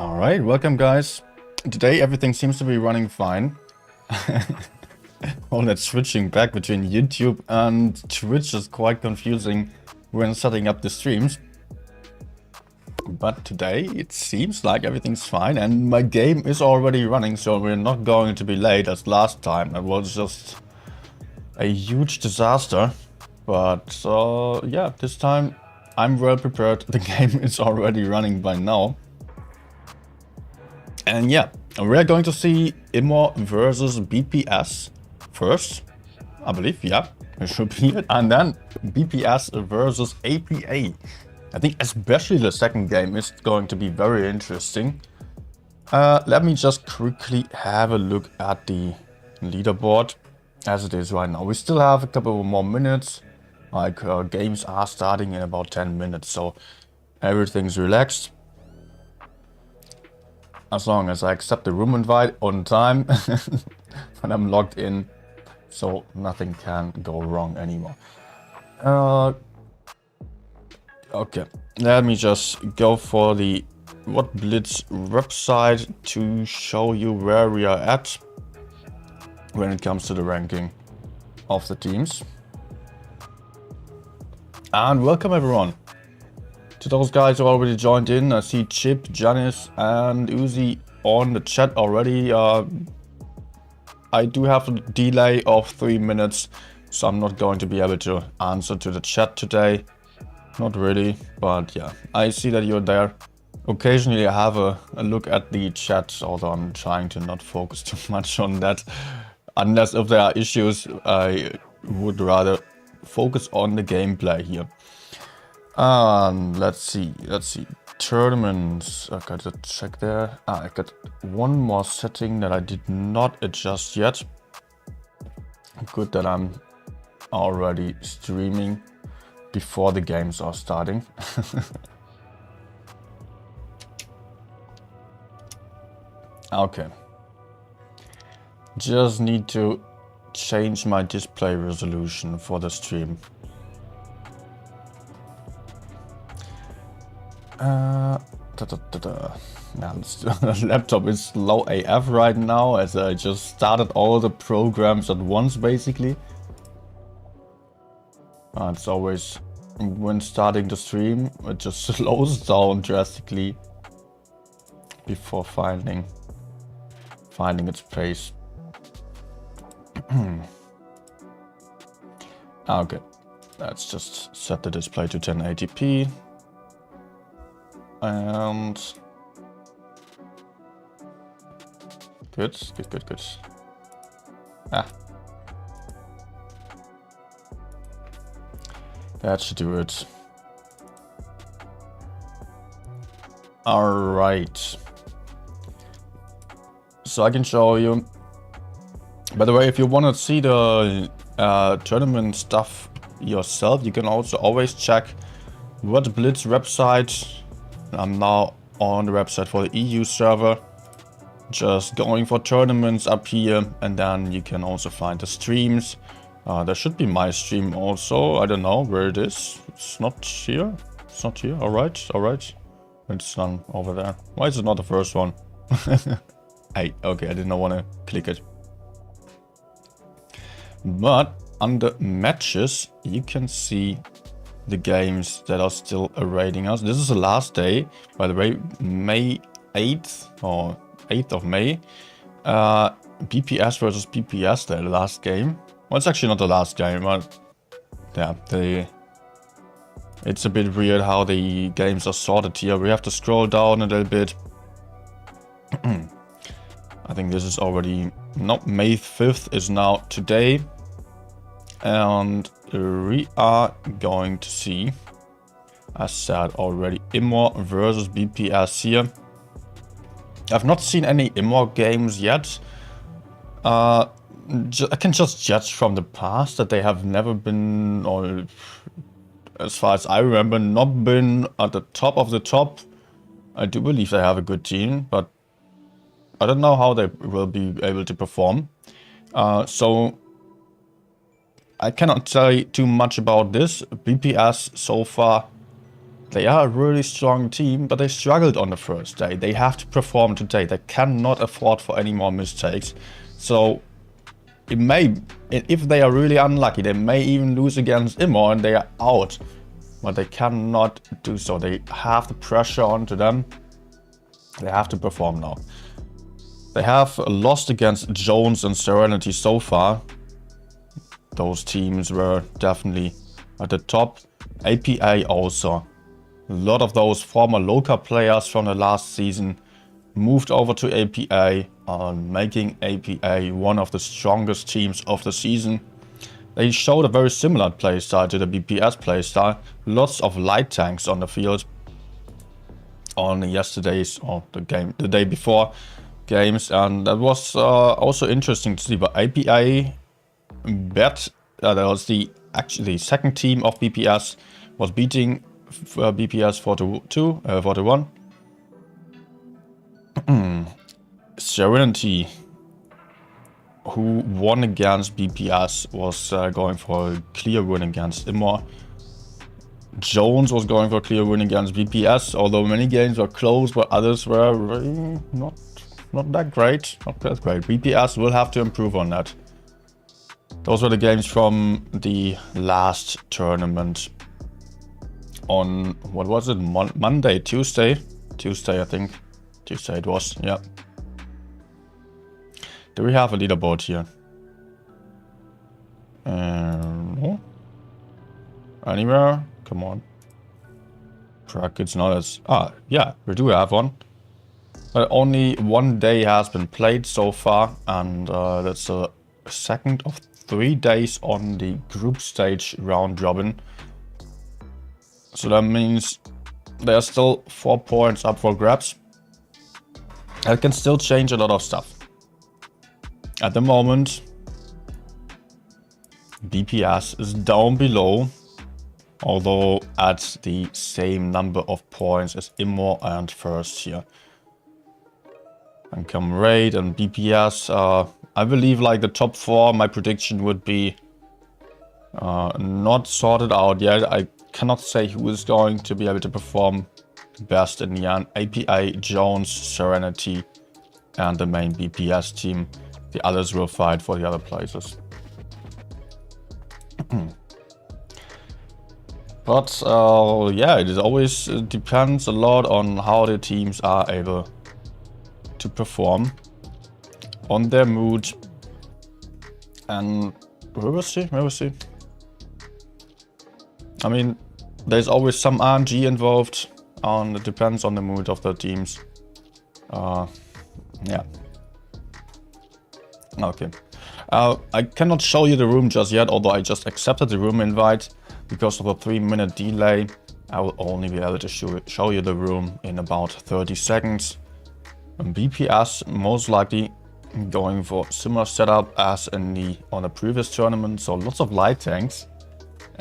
Alright, welcome guys. Today everything seems to be running fine. All that switching back between YouTube and Twitch is quite confusing when setting up the streams. But today it seems like everything's fine and my game is already running, so we're not going to be late as last time. It was just a huge disaster. But yeah, this time I'm well prepared. The game is already running by now. And yeah, we're going to see Immor versus BPS first, I believe, yeah, it should be it. And then BPS versus APA. I think especially the second game is going to be very interesting. Let me just quickly have a look at the leaderboard as it is right now. We still have a couple more minutes. Like games are starting in about 10 minutes, so everything's relaxed. As long as I accept the room invite on time when I'm logged in, so nothing can go wrong anymore. Okay, let me just go for the WoTB website to show you where we are at when it comes to the ranking of the teams. And welcome everyone. To those guys who already joined in, I see Chip, Janice and Uzi on the chat already. I do have a delay of 3 minutes, so I'm not going to be able to answer to the chat today. Not really, but yeah, I see that you're there. Occasionally I have a look at the chat, although I'm trying to not focus too much on that. Unless if there are issues, I would rather focus on the gameplay here. Let's see, tournaments, I gotta check there. I got one more setting that I did not adjust yet. Good that I'm already streaming before the games are starting. Okay. Just need to change my display resolution for the stream. Now, the laptop is slow AF right now as I just started all the programs at once basically. It's always when starting the stream, it just slows down drastically before finding its pace. Okay, let's just set the display to 1080p. And good. That should do it. All right. So I can show you. By the way, if you want to see the tournament stuff yourself, you can also always check WoTB website. I'm now on the website for the EU server. Just going for tournaments up here, and then you can also find the streams. There should be my stream also. I don't know where it is. It's not here. It's not here. All right. It's done over there. Why is it not the first one? Hey, okay, I did not want to click it. But under matches, you can see the games that are still awaiting us. This is the last day, by the way, May 8th or 8th of May. BPS versus BPS, the last game. Well, it's actually not the last game, but yeah, it's a bit weird how the games are sorted here. We have to scroll down a little bit. I think this is already, no, May 5th is now today. And we are going to see, as said already, Immor versus BPS here. I've not seen any Immor games yet. I can just judge from the past that they have never been, or as far as I remember, not been at the top of the top. I do believe they have a good team, but I don't know how they will be able to perform. So I cannot tell you too much about this. BPS so far They are a really strong team, but they struggled on the first day. They have to perform today. They cannot afford for any more mistakes. So it may, if they are really unlucky, they may even lose against Immor and they are out. But they cannot do so. They have the pressure onto them. They have to perform now. They have lost against Jones and Serenity so far. Those teams were definitely at the top. APA also. A lot of those former local players from the last season moved over to APA, making APA one of the strongest teams of the season. They showed a very similar playstyle to the BPS playstyle. Lots of light tanks on the field on yesterday's or the day before games, and that was also interesting to see. But APA bet that was actually second team of BPS was beating BPS 4-2, 4-1. Serenity, who won against BPS, was going for a clear win against Immor. Jones was going for a clear win against BPS, although many games were close, but others were really not that great. Not that great. BPS will have to improve on that. Those were the games from the last tournament on, what was it, Monday, Tuesday, I think. Tuesday it was, yeah. Do we have a leaderboard here? No. Anywhere? Come on. Brackets, not as... yeah, we do have one. But only one day has been played so far, and that's the second of 3 days on the group stage round robin. So that means there's still 4 points up for grabs. That can still change a lot of stuff. At the moment, BPS is down below, although at the same number of points as Immor and first here. And come Raid and BPS, I believe like the top 4, my prediction would be not sorted out yet. I cannot say who is going to be able to perform best in the end. APA, Jones, Serenity, and the main BPS team. The others will fight for the other places. But yeah, it always depends a lot on how the teams are able to perform, on their mood, and we will see. I mean, there's always some RNG involved, and it depends on the mood of the teams. Yeah. Okay. I cannot show you the room just yet, although I just accepted the room invite. Because of a 3-minute delay, I will only be able to show you the room in about 30 seconds. And BPS most likely going for similar setup as on the previous tournament, so lots of light tanks.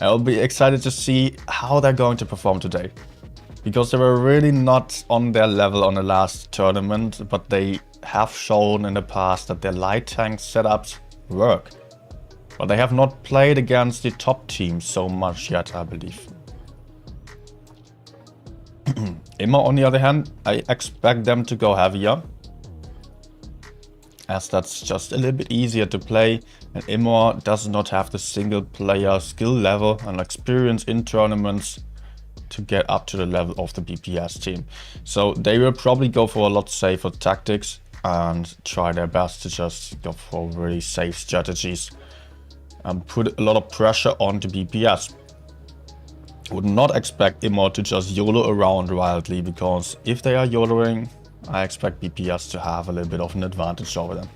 I'll be excited to see how they're going to perform today. Because they were really not on their level on the last tournament, but they have shown in the past that their light tank setups work. But they have not played against the top teams so much yet, I believe. Immor, on the other hand, I expect them to go heavier, as that's just a little bit easier to play, and Immor does not have the single player skill level and experience in tournaments to get up to the level of the BPS team. So they will probably go for a lot safer tactics and try their best to just go for really safe strategies and put a lot of pressure onto BPS. Would not expect Immor to just YOLO around wildly, because if they are YOLOing, I expect BPS to have a little bit of an advantage over them.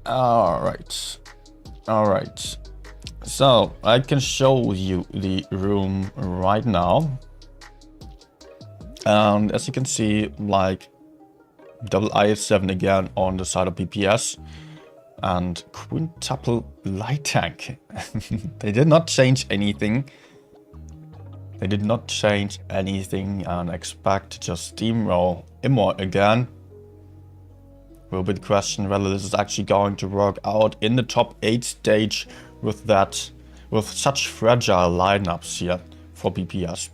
Alright. So, I can show you the room right now. And as you can see, like, double IS-7 again on the side of BPS. And quintuple light tank. They did not change anything. And expect to just steamroll Immor again. Will be the question whether this is actually going to work out in the top 8 stage with that with such fragile lineups here for BPS.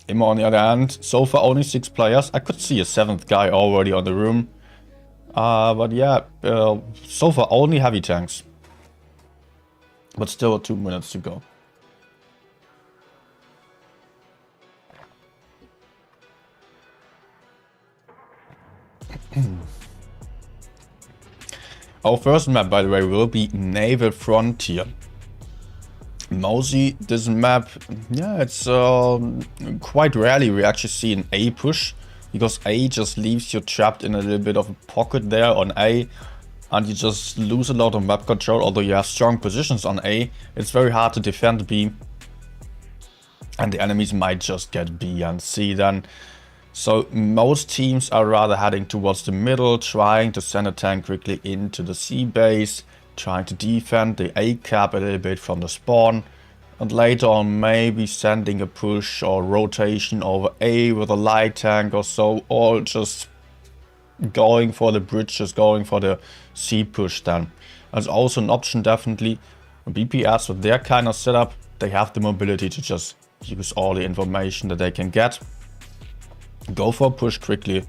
Immo on the other hand, so far only 6 players. I could see a 7th guy already on the room. But yeah, so far only heavy tanks. But still 2 minutes to go. Our first map, by the way, will be Naval Frontier. Mostly this map, yeah, it's quite rarely we actually see an A push, because A just leaves you trapped in a little bit of a pocket there on A, and you just lose a lot of map control. Although you have strong positions on A, it's very hard to defend B, and the enemies might just get B and C then. So most teams are rather heading towards the middle, trying to send a tank quickly into the C base, trying to defend the A cap a little bit from the spawn, and later on maybe sending a push or rotation over A with a light tank or so, or just going for the bridges, going for the C push then. That's also an option definitely. BPS with their kind of setup, they have the mobility to just use all the information that they can get. Go for a push quickly,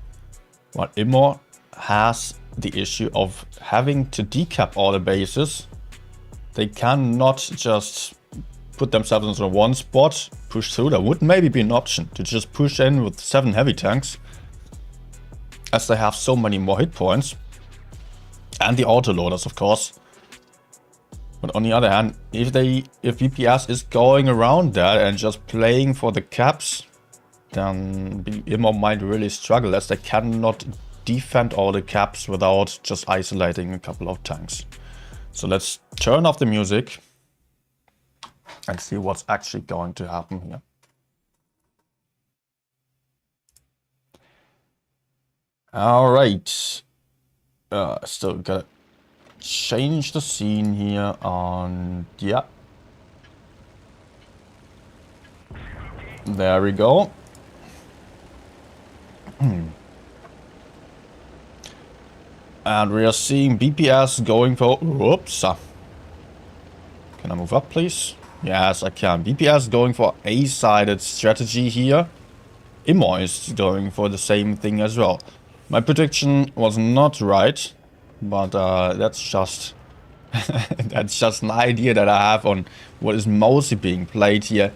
while Immo has the issue of having to decap all the bases. They cannot just put themselves into one spot, push through. That would maybe be an option to just push in with 7 heavy tanks, as they have so many more hit points. And the autoloaders, of course. But on the other hand, if BPS is going around that and just playing for the caps, then Immo might really struggle, as they cannot defend all the caps without just isolating a couple of tanks. So let's turn off the music and see what's actually going to happen here. Alright. Still gotta change the scene here on... yeah. There we go. And we are seeing BPS going for... whoops. Can I move up, please? Yes, I can. BPS going for A-sided strategy here. Immo is going for the same thing as well. My prediction was not right, but that's just... that's just an idea that I have on what is mostly being played here.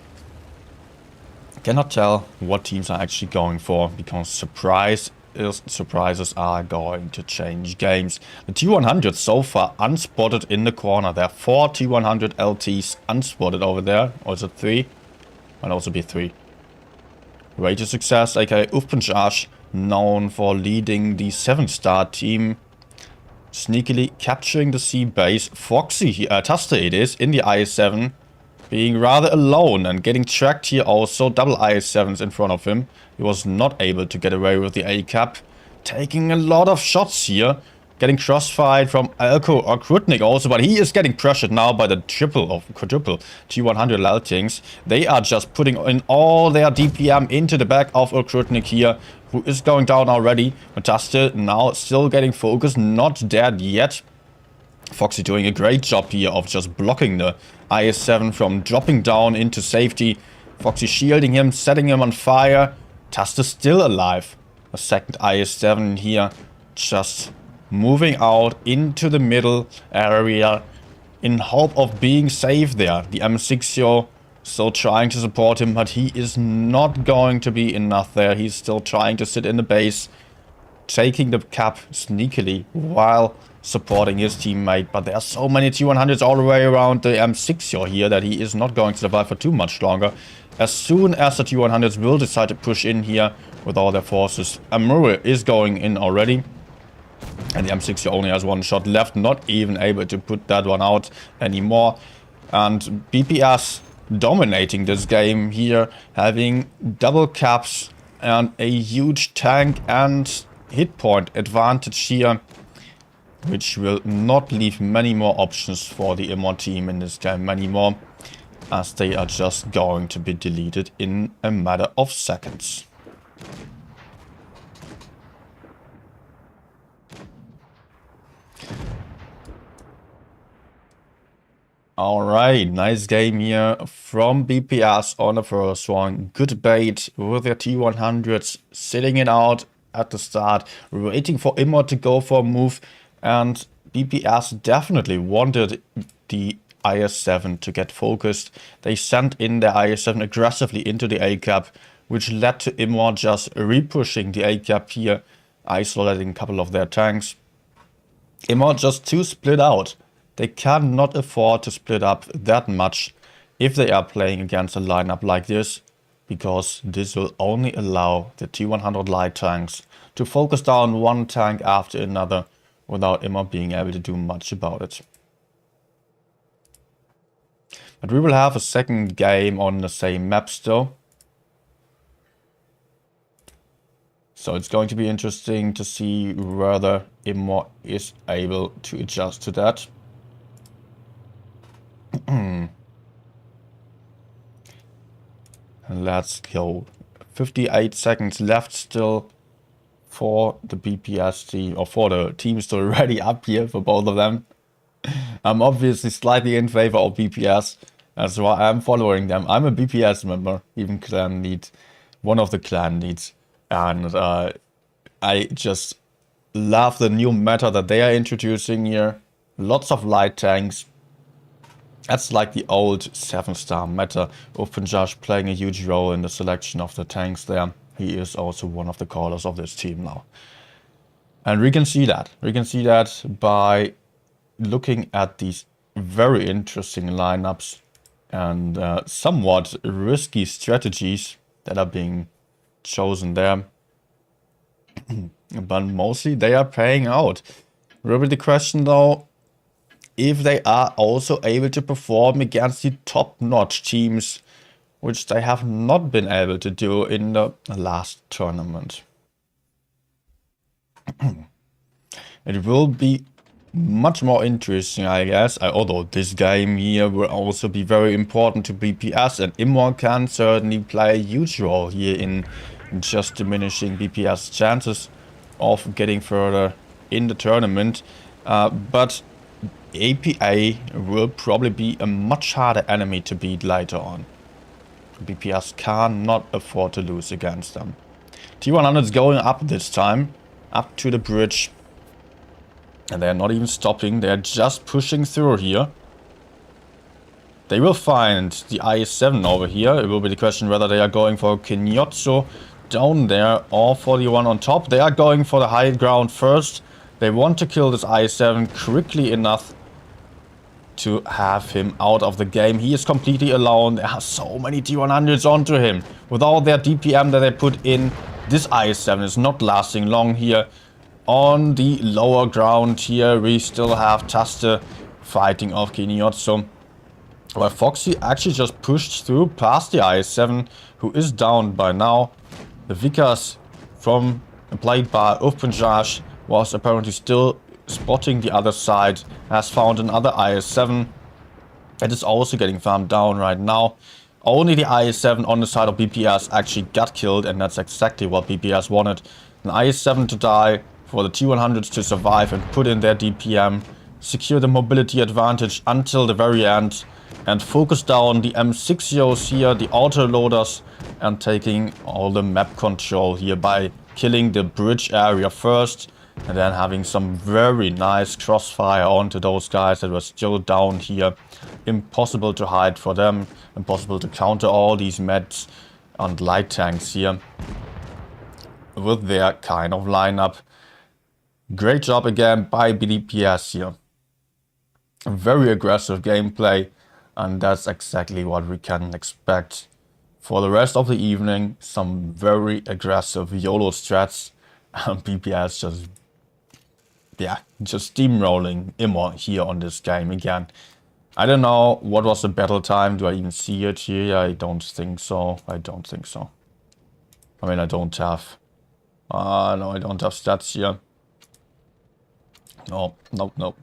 Cannot tell what teams are actually going for, because surprises are going to change games. The T100 so far unspotted in the corner. There are 4 T100 LTs unspotted over there. Or is it 3? Might also be 3. Way to Success, aka Ufpenjarj, known for leading the 7-star team, sneakily capturing the C base. Foxy, Taste it is, in the IS-7, being rather alone and getting tracked here also. Double IS-7s in front of him. He was not able to get away with the A-cap. Taking a lot of shots here. Getting crossfired from Elko or Krutnik also, but he is getting pressured now by the quadruple T100 Laltings. They are just putting in all their DPM into the back of Krutnik here, who is going down already. Taste now still getting focused, not dead yet. Foxy doing a great job here of just blocking the IS-7 from dropping down into safety. Foxy shielding him, setting him on fire. Taste still alive. A second IS-7 here, just moving out into the middle area in hope of being safe there. The M60 still trying to support him, but he is not going to be enough there. He's still trying to sit in the base, taking the cap sneakily while supporting his teammate. But there are so many T100s all the way around the M60 here that he is not going to survive for too much longer. As soon as the T100s will decide to push in here with all their forces, Amura is going in already. And the M60 only has 1 shot left, not even able to put that one out anymore. And BPS dominating this game here, having double caps and a huge tank and hit point advantage here, which will not leave many more options for the Immo team in this game anymore, as they are just going to be deleted in a matter of seconds. Alright, nice game here from BPS on the first one. Good bait with their T100s, sitting it out at the start, waiting for Immer to go for a move, and BPS definitely wanted the IS-7 to get focused. They sent in their IS-7 aggressively into the A-cap, which led to Immer just repushing the A-cap here, isolating a couple of their tanks. Immer just too split out. They cannot afford to split up that much if they are playing against a lineup like this, because this will only allow the T100 light tanks to focus down one tank after another without Immer being able to do much about it. But we will have a second game on the same map still. So it's going to be interesting to see whether Immer is able to adjust to that. Let's go. 58 seconds left still for the BPS team, or for the teams already up here for both of them. I'm obviously slightly in favor of BPS. That's why I'm following them. I'm a BPS member, even clan lead, one of the clan leads. And I just love the new meta that they are introducing here. Lots of light tanks. That's like the old 7-star meta. Openjosh playing a huge role in the selection of the tanks there. He is also one of the callers of this team now. And we can see that. We can see that by looking at these very interesting lineups and somewhat risky strategies that are being chosen there. But mostly they are paying out. Really the question though, if they are also able to perform against the top-notch teams, which they have not been able to do in the last tournament. It will be much more interesting, I guess, although this game here will also be very important to BPS, and Immer can certainly play a huge role here in just diminishing BPS chances of getting further in the tournament. But APA will probably be a much harder enemy to beat later on. BPS cannot afford to lose against them. T100 is going up this time, up to the bridge. And they're not even stopping, they're just pushing through here. They will find the IS-7 over here. It will be the question whether they are going for Kinyotso down there or for the one on top. They are going for the high ground first. They want to kill this IS-7 quickly enough to have him out of the game. He is completely alone. There are so many T100s onto him. Without their DPM that they put in, this IS-7 is not lasting long here. On the lower ground here, we still have Taste fighting off Kinyotso. While Foxy actually just pushed through past the IS-7, who is down by now. The Vikas played by Openjosh was apparently still spotting the other side, has found another IS-7 that is also getting farmed down right now. Only the IS-7 on the side of BPS actually got killed, and that's exactly what BPS wanted. An IS-7 to die, for the T100s to survive and put in their DPM, secure the mobility advantage until the very end, and focus down the M60s here, the autoloaders, and taking all the map control here by killing the bridge area first, and then having some very nice crossfire onto those guys that were still down here. Impossible to hide for them, impossible to counter all these meds and light tanks here with their kind of lineup. Great job again by BDPS here. Very aggressive gameplay, and that's exactly what we can expect for the rest of the evening. Some very aggressive YOLO strats, and BPS just steamrolling Immer here on this game again. I don't know what was the battle time. Do I even see it here? I don't think so. I don't think so. I mean, I don't have... no, I don't have stats here. No, nope, nope.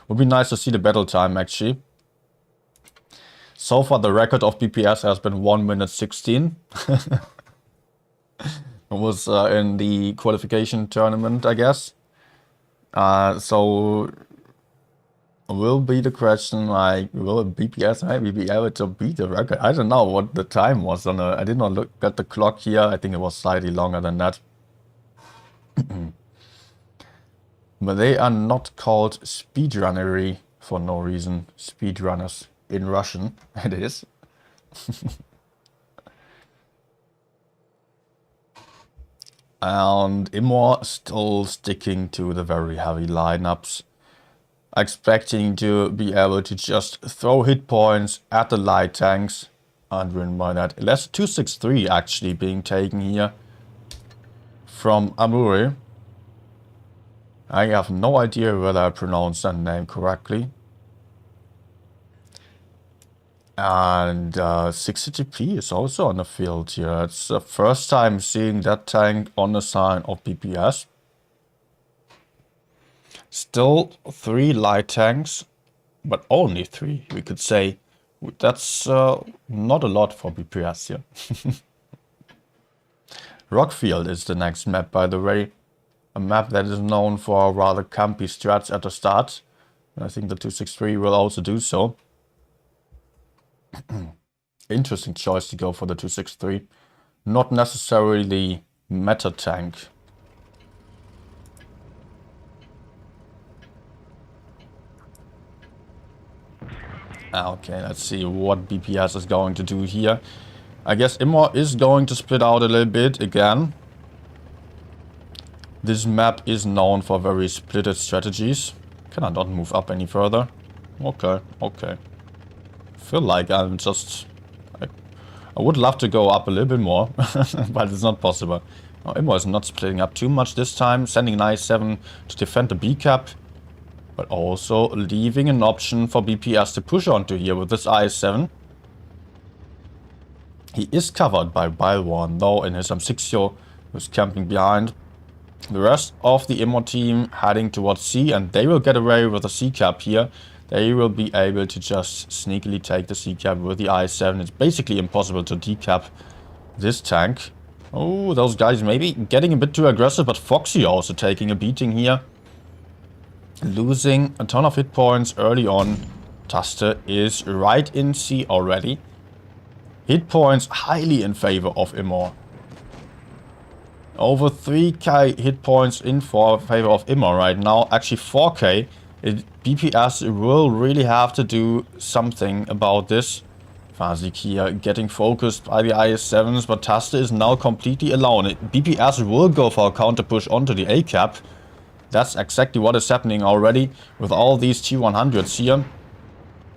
Would be nice to see the battle time, actually. So far, the record of BPS has been 1 minute 16. It was in the qualification tournament, I guess. So will be the question, like, will BPS maybe be able to beat the record? I don't know what the time was on I did not look at the clock here. I think it was slightly longer than that. But they are not called speedrunnery for no reason. Speedrunners in Russian, it is. And Immor still sticking to the very heavy lineups. Expecting to be able to just throw hit points at the light tanks and win by that. Less 263 actually being taken here from Amuri. I have no idea whether I pronounced that name correctly. And 60GP is also on the field here. It's the first time seeing that tank on the side of BPS. Still 3 light tanks, but only 3, we could say. That's not a lot for BPS here. Rockfield is the next map, by the way. A map that is known for rather campy strats at the start. I think the 263 will also do so. Interesting choice to go for the 263. Not necessarily meta tank. Okay, let's see what BPS is going to do here. I guess Immor is going to split out a little bit again. This map is known for very splitted strategies. Can I not move up any further? Okay, okay. Feel like I'm just... I would love to go up a little bit more, but it's not possible. Now, Immor is not splitting up too much this time, sending an I-7 to defend the B-cap, but also leaving an option for BPS to push onto here with this I-7. He is covered by Balwan, though, in his M6, who's camping behind. The rest of the Immor team heading towards C, and they will get away with a C-cap here. They will be able to just sneakily take the C-cap with the I-7. It's basically impossible to decap this tank. Oh, those guys maybe getting a bit too aggressive, but Foxy also taking a beating here. Losing a ton of hit points early on. Taste is right in C already. Hit points highly in favor of Immor. Over 3k hit points in favor of Immor right now. Actually 4k. BPS will really have to do something about this. Fazik here getting focused by the IS-7s, but Taste is now completely alone. BPS will go for a counter push onto the A-cap. That's exactly what is happening already with all these T100s here.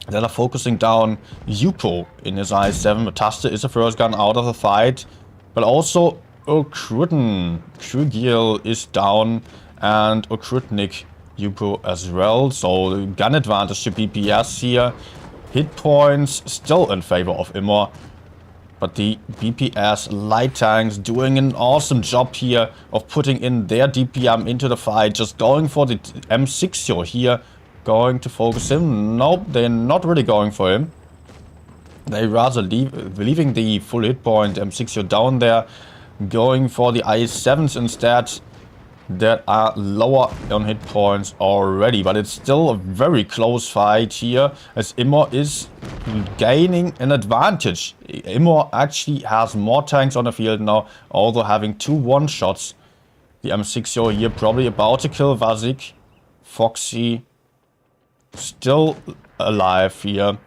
That are focusing down Yupo in his IS-7, but Taste is the first gun out of the fight. But also Okrutn. Krugil is down, and Okrutnik Yupo as well. So gun advantage to BPS here. Hit points still in favor of Immor. But the BPS light tanks doing an awesome job here of putting in their DPM into the fight. Just going for the M6 here. Going to focus him. Nope, they're not really going for him. They rather leaving the full hit point M6 down there. Going for the IS-7s instead. That are lower on hit points already, but it's still a very close fight here as Immor is gaining an advantage. Immor actually has more tanks on the field now, although having 2 one-shots. The M6 here probably about to kill Vazik. Foxy still alive here.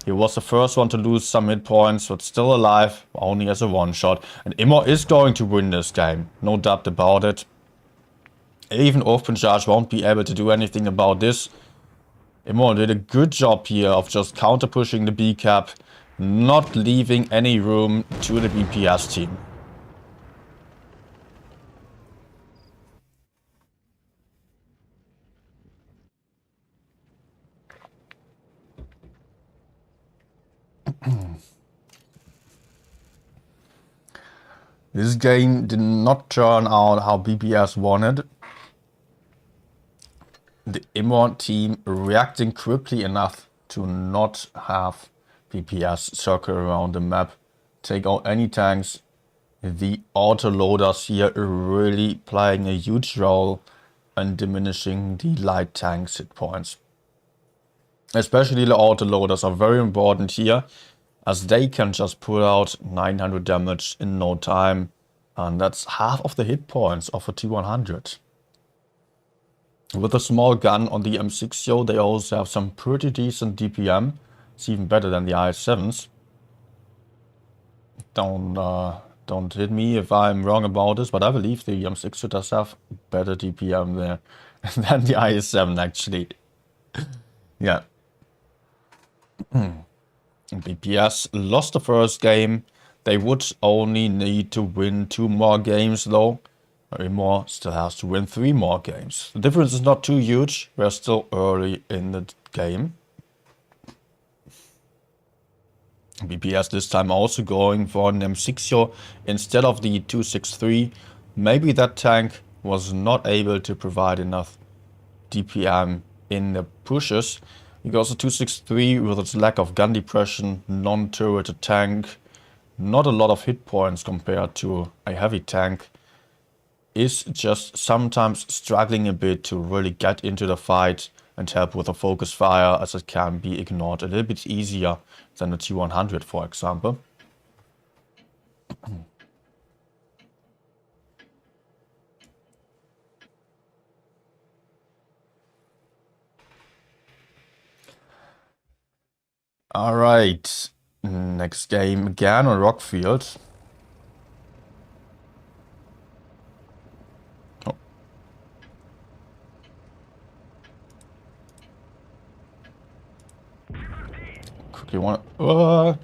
He was the first one to lose some hit points, but still alive, only as a one-shot. And Immor is going to win this game, no doubt about it. Even Open Charge won't be able to do anything about this. Immor did a good job here of just counter pushing the B-cap, not leaving any room to the BPS team. This game did not turn out how BPS wanted. The Immor team reacting quickly enough to not have BPS circle around the map, take out any tanks. The autoloaders here are really playing a huge role in diminishing the light tanks hit points. Especially the autoloaders are very important here, as they can just pull out 900 damage in no time. And that's half of the hit points of a T100. With a small gun on the M60, they also have some pretty decent DPM. It's even better than the IS-7s. Don't hit me if I'm wrong about this, but I believe the M60 does have better DPM there than the IS-7 actually. Yeah. BPS lost the first game. They would only need to win 2 more games though. More still has to win 3 more games. The difference is not too huge. We're still early in the game. BPS this time also going for an M60 instead of the 263. Maybe that tank was not able to provide enough DPM in the pushes, because the 263 with its lack of gun depression, non-turreted tank, not a lot of hit points compared to a heavy tank, is just sometimes struggling a bit to really get into the fight and help with a focus fire, as it can be ignored a little bit easier than the T100, for example. Alright, next game again on Rockfield. Oh. Quickly want to...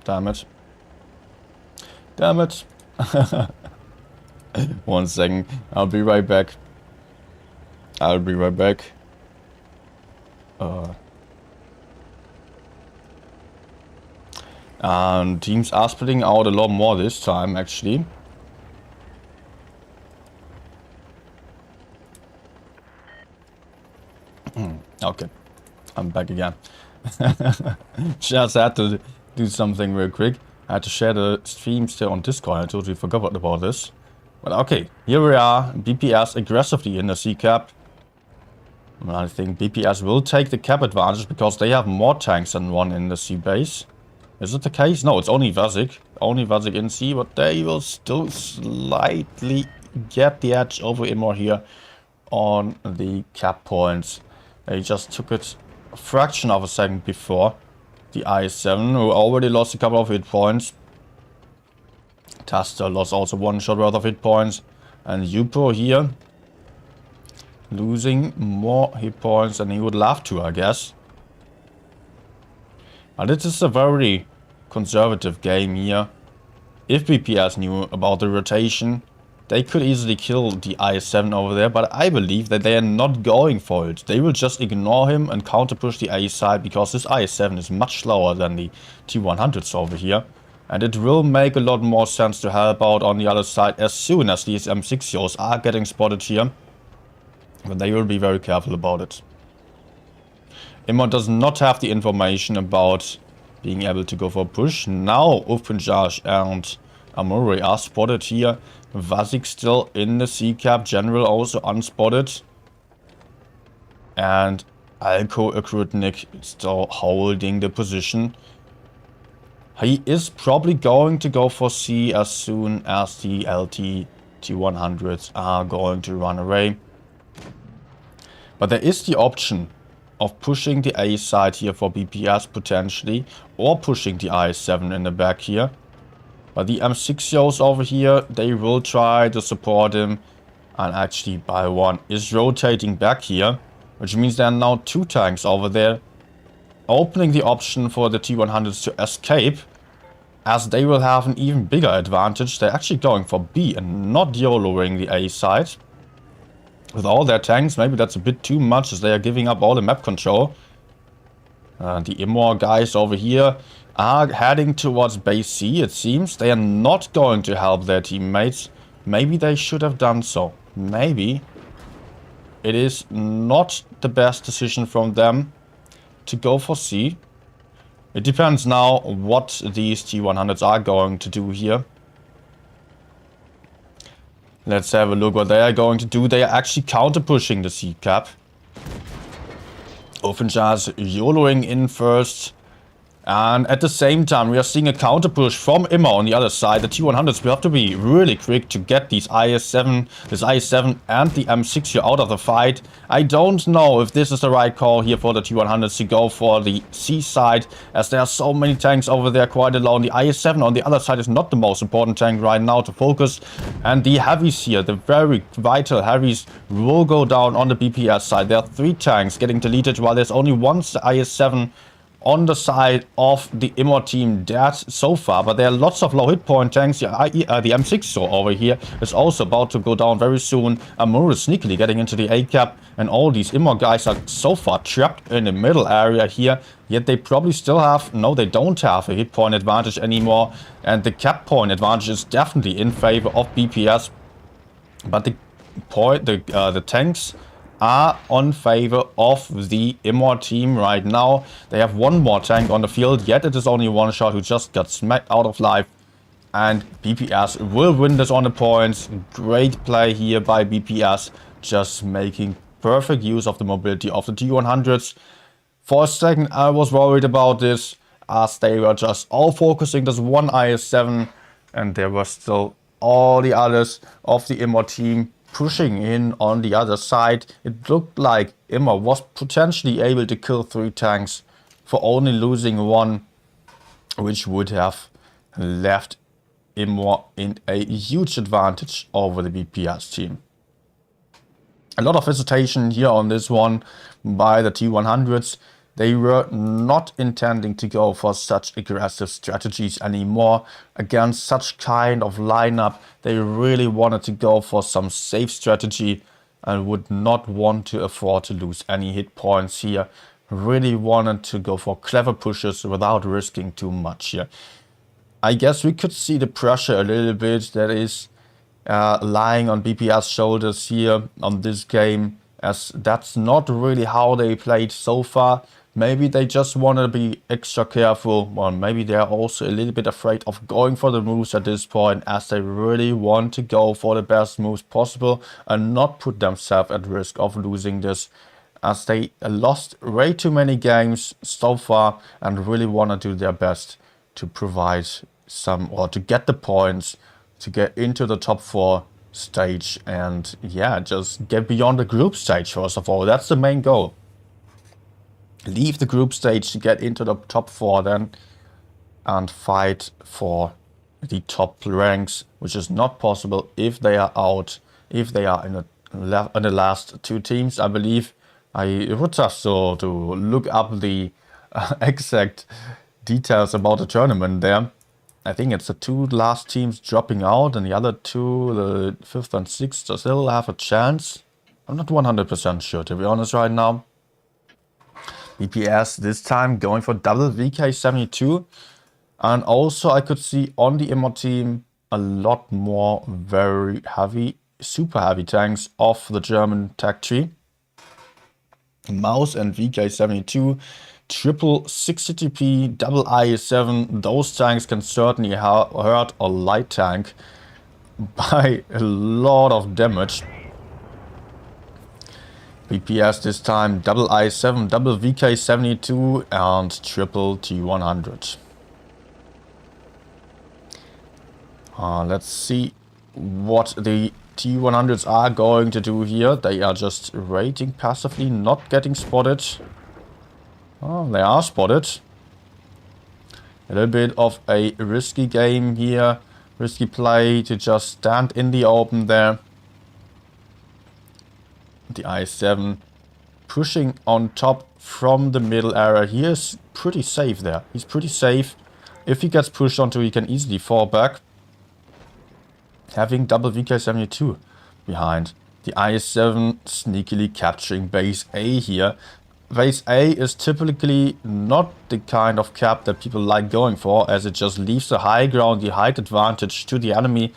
Damn it. Damn it. 1 second. I'll be right back. I'll be right back. And teams are splitting out a lot more this time, actually. Okay, I'm back again. Just had to do something real quick. I had to share the stream still on Discord. I totally forgot about this. But okay, here we are. BPS aggressively in the C cap. I think BPS will take the cap advantage because they have more tanks than one in the C base. Is it the case? No, it's only Vazik. Only Vazik in C, but they will still slightly get the edge over Immor here on the cap points. They just took it a fraction of a second before the IS-7, who already lost a couple of hit points. Taster lost also 1 shot worth of hit points. And Yupo here losing more hit points than he would love to, I guess. And it is a very conservative game here. If BPS knew about the rotation, they could easily kill the IS-7 over there, but I believe that they are not going for it. They will just ignore him and counter push the A side, because this IS-7 is much slower than the T100s over here. And it will make a lot more sense to help out on the other side as soon as these M60s are getting spotted here. But they will be very careful about it. Immor does not have the information about being able to go for a push. Now Ufpunjaj and Amuri are spotted here. Vazik still in the C-cap. General also unspotted. And Alko Akrutnik still holding the position. He is probably going to go for C as soon as the LT T100s are going to run away. But there is the option of pushing the A side here for BPS potentially, or pushing the IS-7 in the back here. But the M60s over here, they will try to support him. And actually, by 1 is rotating back here, which means there are now 2 tanks over there, opening the option for the T100s to escape, as they will have an even bigger advantage. They're actually going for B and not YOLOing the A side. With all their tanks, maybe that's a bit too much, as they are giving up all the map control. The Immor guys over here are heading towards base C, it seems. They are not going to help their teammates. Maybe they should have done so. Maybe it is not the best decision from them to go for C. It depends now what these T100s are going to do here. Let's have a look what they are going to do. They are actually counter-pushing the C-cap. Offenjaz YOLOing in first. And at the same time, we are seeing a counter push from Immer on the other side. The T100s will have to be really quick to get these IS-7, this IS-7 and the M6 here out of the fight. I don't know if this is the right call here for the T100s to go for the C side, as there are so many tanks over there quite alone. The IS-7 on the other side is not the most important tank right now to focus. And the heavies here, the very vital heavies, will go down on the BPS side. There are 3 tanks getting deleted, while there's only one IS-7 on the side of the Immer team dead so far, but there are lots of low hit point tanks. The M6 over here is also about to go down very soon. Amur is sneakily getting into the A-cap, and all these Immer guys are so far trapped in the middle area here, yet they probably still have, no, they don't have a hit point advantage anymore, and the cap point advantage is definitely in favor of BPS, but the tanks are on favor of the Immer team right now. They have one more tank on the field, yet it is only one shot who just got smacked out of life. And BPS will win this on the points. Great play here by BPS, just making perfect use of the mobility of the T100s. For a second I was worried about this, as they were just all focusing this one IS-7, and there were still all the others of the Immer team pushing in on the other side. It looked like Immer was potentially able to kill 3 tanks for only losing 1, which would have left Immer in a huge advantage over the BPS team. A lot of hesitation here on this one by the T100s. They were not intending to go for such aggressive strategies anymore against such kind of lineup. They really wanted to go for some safe strategy and would not want to afford to lose any hit points here. Really wanted to go for clever pushes without risking too much here. I guess we could see the pressure a little bit that is lying on BPS shoulders here on this game, as that's not really how they played so far. Maybe they just want to be extra careful, or maybe they are also a little bit afraid of going for the moves at this point, as they really want to go for the best moves possible and not put themselves at risk of losing this, as they lost way too many games so far and really want to do their best to provide some, or to get the points to get into the top 4 stage, and yeah, just get beyond the group stage first of all. That's the main goal. Leave the group stage to get into the top 4 then, and fight for the top ranks, which is not possible if they are out, if they are in the last 2 teams, I believe. I would have to look up the exact details about the tournament there. I think it's the 2 last teams dropping out, and the other 2, the 5th and 6th, still have a chance. I'm not 100% sure, to be honest, right now. BPS this time going for double VK72, and also I could see on the Immer team a lot more very heavy, super heavy tanks of the German tech tree. Mouse and VK72, triple 6CTP, double IS-7, those tanks can certainly hurt a light tank by a lot of damage. BPS this time, double IS-7, double VK72 and triple T100. Let's see what the T100s are going to do here. They are just waiting passively, not getting spotted. Oh, they are spotted. A little bit of a risky game here. Risky play to just stand in the open there. The IS-7 pushing on top from the middle area. He is pretty safe there. He's pretty safe. If he gets pushed onto, he can easily fall back. Having double VK72 behind. The IS-7 sneakily capturing base A here. Base A is typically not the kind of cap that people like going for, as it just leaves the high ground, the height advantage to the enemy.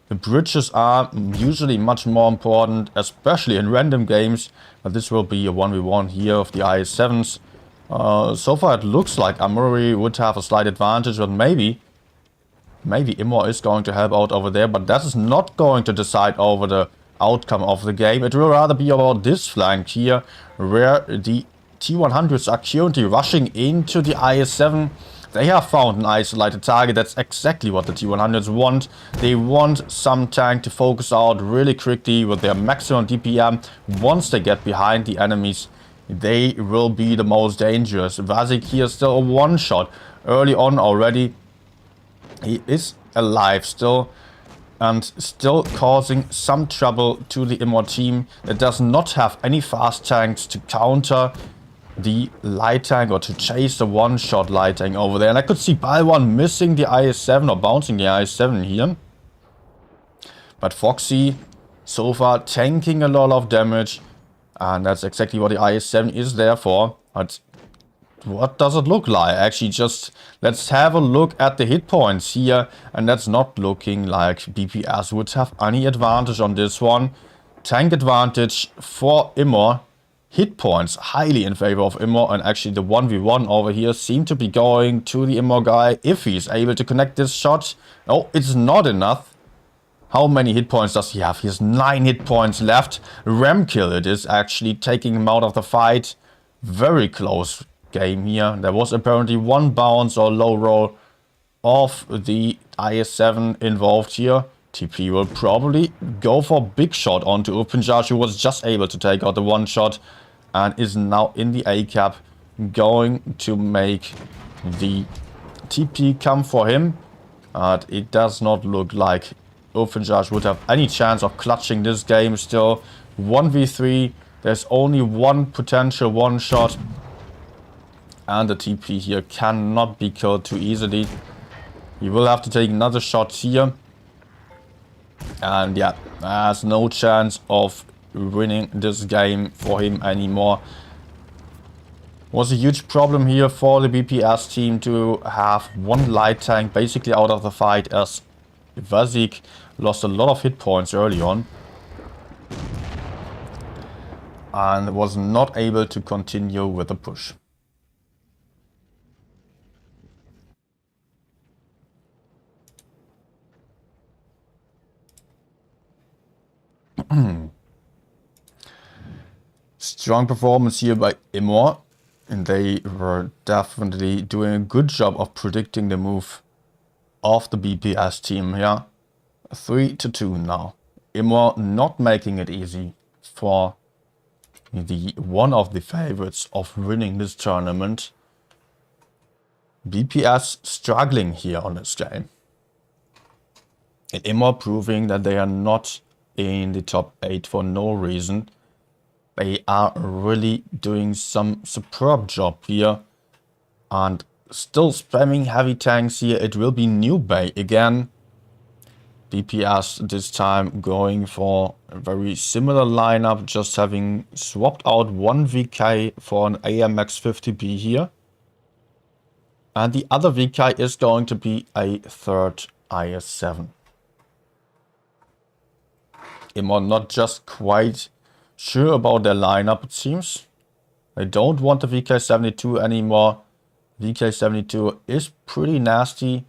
The bridges are usually much more important, especially in random games, but this will be a 1v1 here of the IS-7s. So far it looks like Amuri would have a slight advantage, but maybe Maybe Immor is going to help out over there, but that is not going to decide over the outcome of the game. It will rather be about this flank here, where the T100s are currently rushing into the IS-7. They have found an isolated target. That's exactly what the T100s want. They want some tank to focus out really quickly with their maximum DPM. Once they get behind the enemies, they will be the most dangerous. Vazik here still a one-shot early on already. He is alive still, and still causing some trouble to the Immor team that does not have any fast tanks to counter the light tank or to chase the one-shot light tank over there. And I could see Balwan missing the IS-7 or bouncing the IS-7 here. But Foxy so far tanking a lot of damage, and that's exactly what the IS-7 is there for. But what does it look like? Actually, just let's have a look at the hit points here, and that's not looking like BPS would have any advantage on this one. Tank advantage for Immor. Hit points highly in favor of Immor, and actually the 1v1 over here seem to be going to the Immor guy if he's able to connect this shot. Oh, it's not enough. How many hit points does he have? He has 9 hit points left. Ram kill it is actually taking him out of the fight. Very close game here. There was apparently one bounce or low roll of the IS-7 involved here. TP will probably go for big shot onto Upenjaj, who was just able to take out the one shot and is now in the A cap, going to make the TP come for him. It does not look like Upenjaj would have any chance of clutching this game still. 1v3, there's only one potential one shot, and the TP here cannot be killed too easily. He will have to take another shot here. And yeah, there's no chance of winning this game for him anymore. Was a huge problem here for the BPS team to have one light tank basically out of the fight, as Vazik lost a lot of hit points early on and was not able to continue with the push. Strong performance here by Immor, and they were definitely doing a good job of predicting the move of the BPS team here. 3-2 now. Immor not making it easy for the one of the favorites of winning this tournament. BPS struggling here on this game. And Immor proving that they are not in the top 8 for no reason. They are really doing some superb job here, and still spamming heavy tanks here. It will be New Bay again. BPS this time going for a very similar lineup, just having swapped out one VK for an AMX 50B here. And the other VK is going to be a third IS-7. Immor not just quite sure about their lineup, it seems. They don't want the VK72 anymore. VK72 is pretty nasty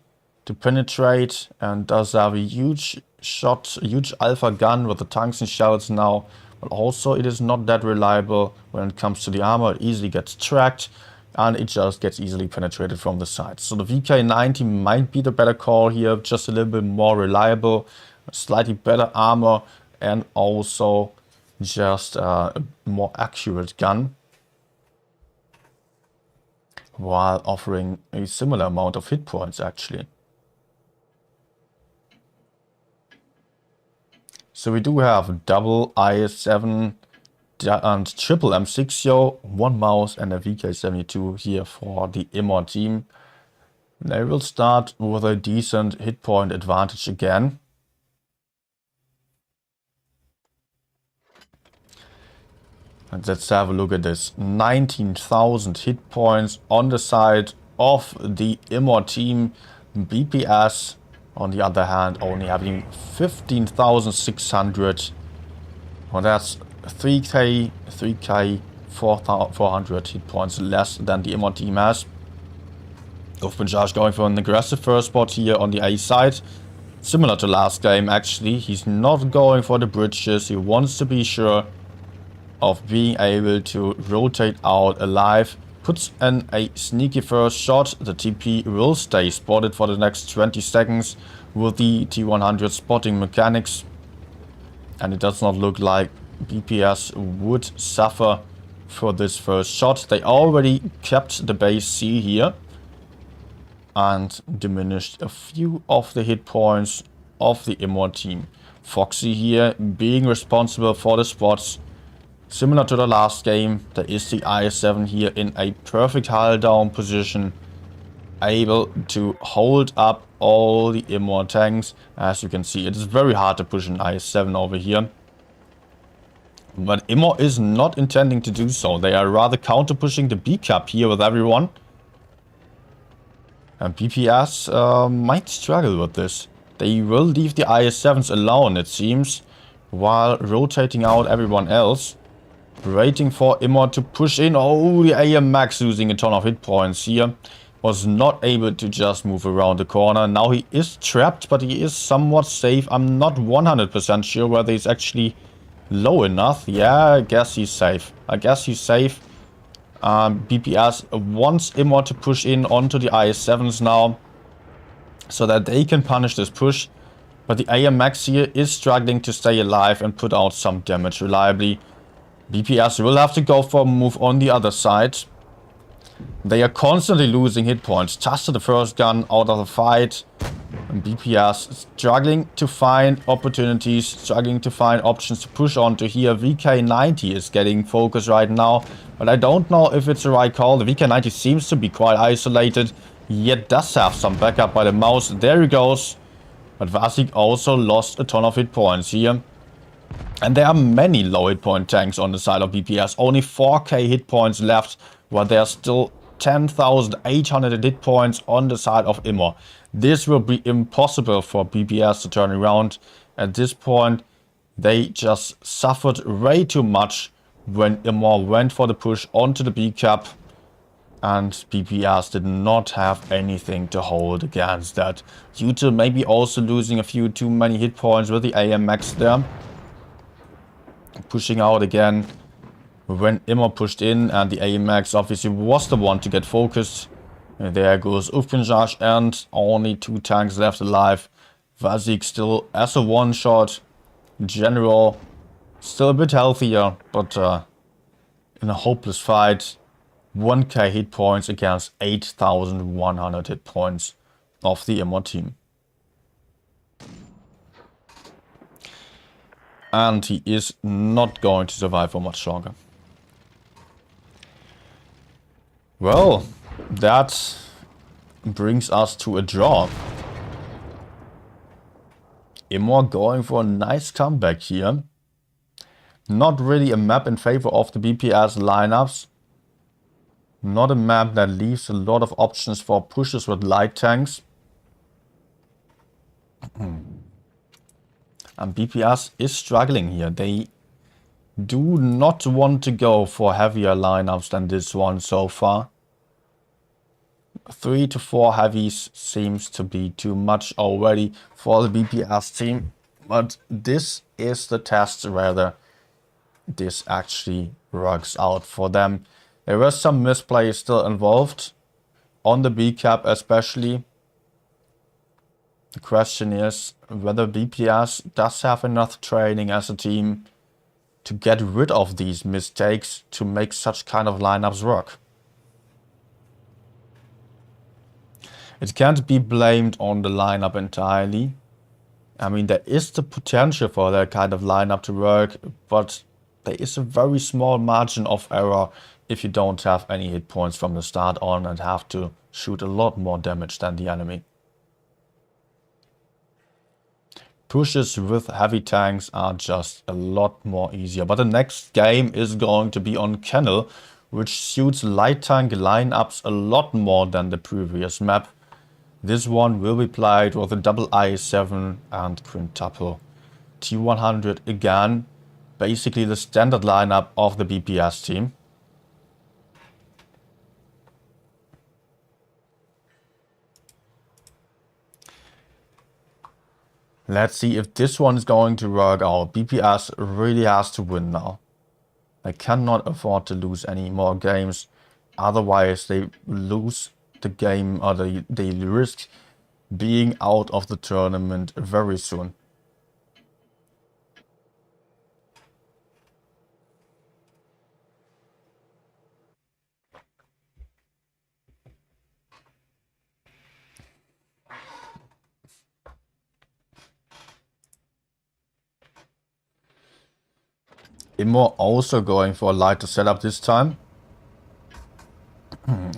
to penetrate and does have a huge shot, a huge alpha gun with the tungsten shells now. But also it is not that reliable when it comes to the armor. It easily gets tracked and it just gets easily penetrated from the side. So the VK90 might be the better call here, just a little bit more reliable, slightly better armor, and also just a more accurate gun, while offering a similar amount of hit points actually. So we do have double IS-7 and triple M6, one mouse and a VK72 here for the Immor team. They will start with a decent hit point advantage again. And let's have a look at this. 19,000 hit points on the side of the Immor team. BPS, on the other hand, only having 15,600. Well, that's 400 hit points less than the Immor team has. Ufbenjarj going for an aggressive first spot here on the A side. Similar to last game, actually. He's not going for the bridges. He wants to be sure of being able to rotate out alive. Puts in a sneaky first shot. The TP will stay spotted for the next 20 seconds with the T100 spotting mechanics. And it does not look like BPS would suffer for this first shot. They already kept the base C here and diminished a few of the hit points of the Immor team. Foxy here being responsible for the spots. Similar to the last game, there is the IS-7 here in a perfect hull down position, able to hold up all the Immor tanks. As you can see, it is very hard to push an IS-7 over here. But Immor is not intending to do so. They are rather counter-pushing the B-cap here with everyone. And BPS might struggle with this. They will leave the IS-7s alone, it seems, while rotating out everyone else. Waiting for Immor to push in. Oh, the AM Max losing a ton of hit points here. Was not able to just move around the corner. Now he is trapped, but he is somewhat safe. I'm not 100% sure whether he's actually low enough. Yeah, I guess he's safe. BPS wants Immor to push in onto the IS-7s now, so that they can punish this push. But the AM Max here is struggling to stay alive and put out some damage reliably. BPS will have to go for a move on the other side. They are constantly losing hit points. Tuster the first gun out of the fight. And BPS struggling to find opportunities, struggling to find options to push onto here. VK90 is getting focus right now, but I don't know if it's the right call. The VK90 seems to be quite isolated, yet does have some backup by the mouse. There he goes. But Vasik also lost a ton of hit points here. And there are many low hit point tanks on the side of BPS. Only 4k hit points left, while there are still 10,800 hit points on the side of Immor. This will be impossible for BPS to turn around. At this point, they just suffered way too much when Immor went for the push onto the B-cap. And BPS did not have anything to hold against that. Due to maybe also losing a few too many hit points with the AM Max there. Pushing out again when Immor pushed in, and the AM Max obviously was the one to get focused. And there goes Ufbenjarj, and only 2 tanks left alive. Vasik still as a one-shot. General still a bit healthier, but in a hopeless fight. 1k hit points against 8,100 hit points of the Immor team. And he is not going to survive for much longer. Well, that brings us to a draw. Immor going for a nice comeback here. Not really a map in favor of the BPS lineups. Not a map that leaves a lot of options for pushes with light tanks. And BPS is struggling here. They do not want to go for heavier lineups than this one so far. 3 to 4 heavies seems to be too much already for the BPS team. But this is the test whether this actually works out for them. There was some misplay still involved, on the B-cap especially. The question is whether BPS does have enough training as a team to get rid of these mistakes to make such kind of lineups work. It can't be blamed on the lineup entirely. I mean, there is the potential for that kind of lineup to work, but there is a very small margin of error if you don't have any hit points from the start on and have to shoot a lot more damage than the enemy. Pushes with heavy tanks are just a lot more easier. But the next game is going to be on Kennel, which suits light tank lineups a lot more than the previous map. This one will be played with a double IS-7 and quintuple T100 again. Basically the standard lineup of the BPS team. Let's see if this one is going to work out. BPS really has to win now. They cannot afford to lose any more games. Otherwise, they lose the game, or they risk being out of the tournament very soon. Immo also going for a lighter setup this time.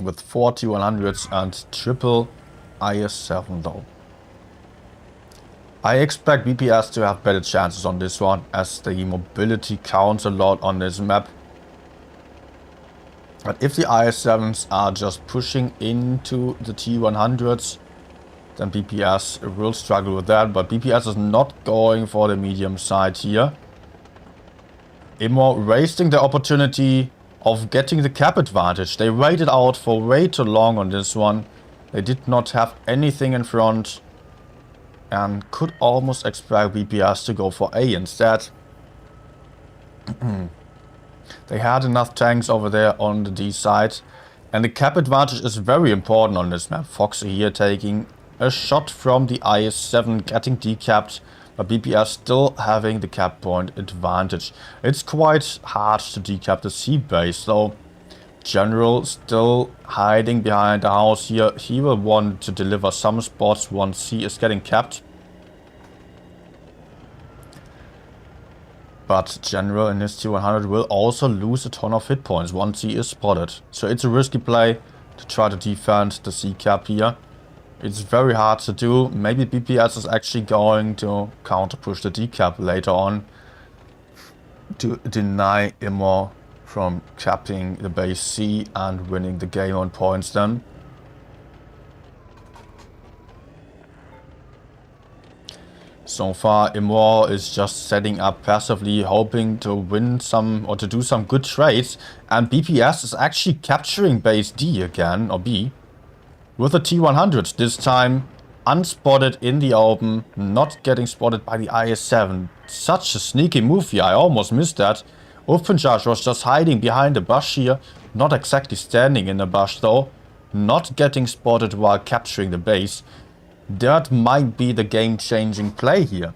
With 4100s and triple IS-7 though. I expect BPS to have better chances on this one, as the mobility counts a lot on this map. But if the IS-7s are just pushing into the T100s, then BPS will struggle with that. But BPS is not going for the medium side here. Immo wasting the opportunity of getting the cap advantage. They waited out for way too long on this one. They did not have anything in front and could almost expect BPS to go for A instead. They had enough tanks over there on the D side, and the cap advantage is very important on this map. Foxy here taking a shot from the IS-7, getting decapped, but BPS still having the cap point advantage. It's quite hard to decap the C base though. General still hiding behind the house here. He will want to deliver some spots once C is getting capped. But General in his T100 will also lose a ton of hit points once he is spotted. So it's a risky play to try to defend the C cap here. It's very hard to do. Maybe BPS is actually going to counter push the decap later on to deny Immo from capping the base C and winning the game on points then. So far, Immo is just setting up passively, hoping to win some or to do some good trades. And BPS is actually capturing base D again, or B, with a T100, this time unspotted in the open, not getting spotted by the IS-7. Such a sneaky move here, I almost missed that. Ufpenjaj was just hiding behind the bush here, not exactly standing in the bush though, not getting spotted while capturing the base. That might be the game-changing play here.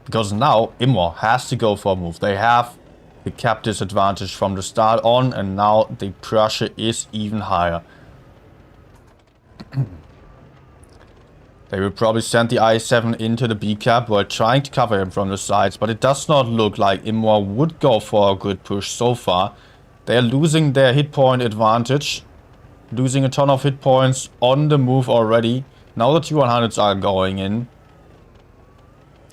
Because now Immo has to go for a move. They have the cap disadvantage from the start on, and now the pressure is even higher. They will probably send the I-7 into the B cap while trying to cover him from the sides, but it does not look like Immo would go for a good push so far. They are losing their hit point advantage, losing a ton of hit points on the move already. Now the T100s are going in.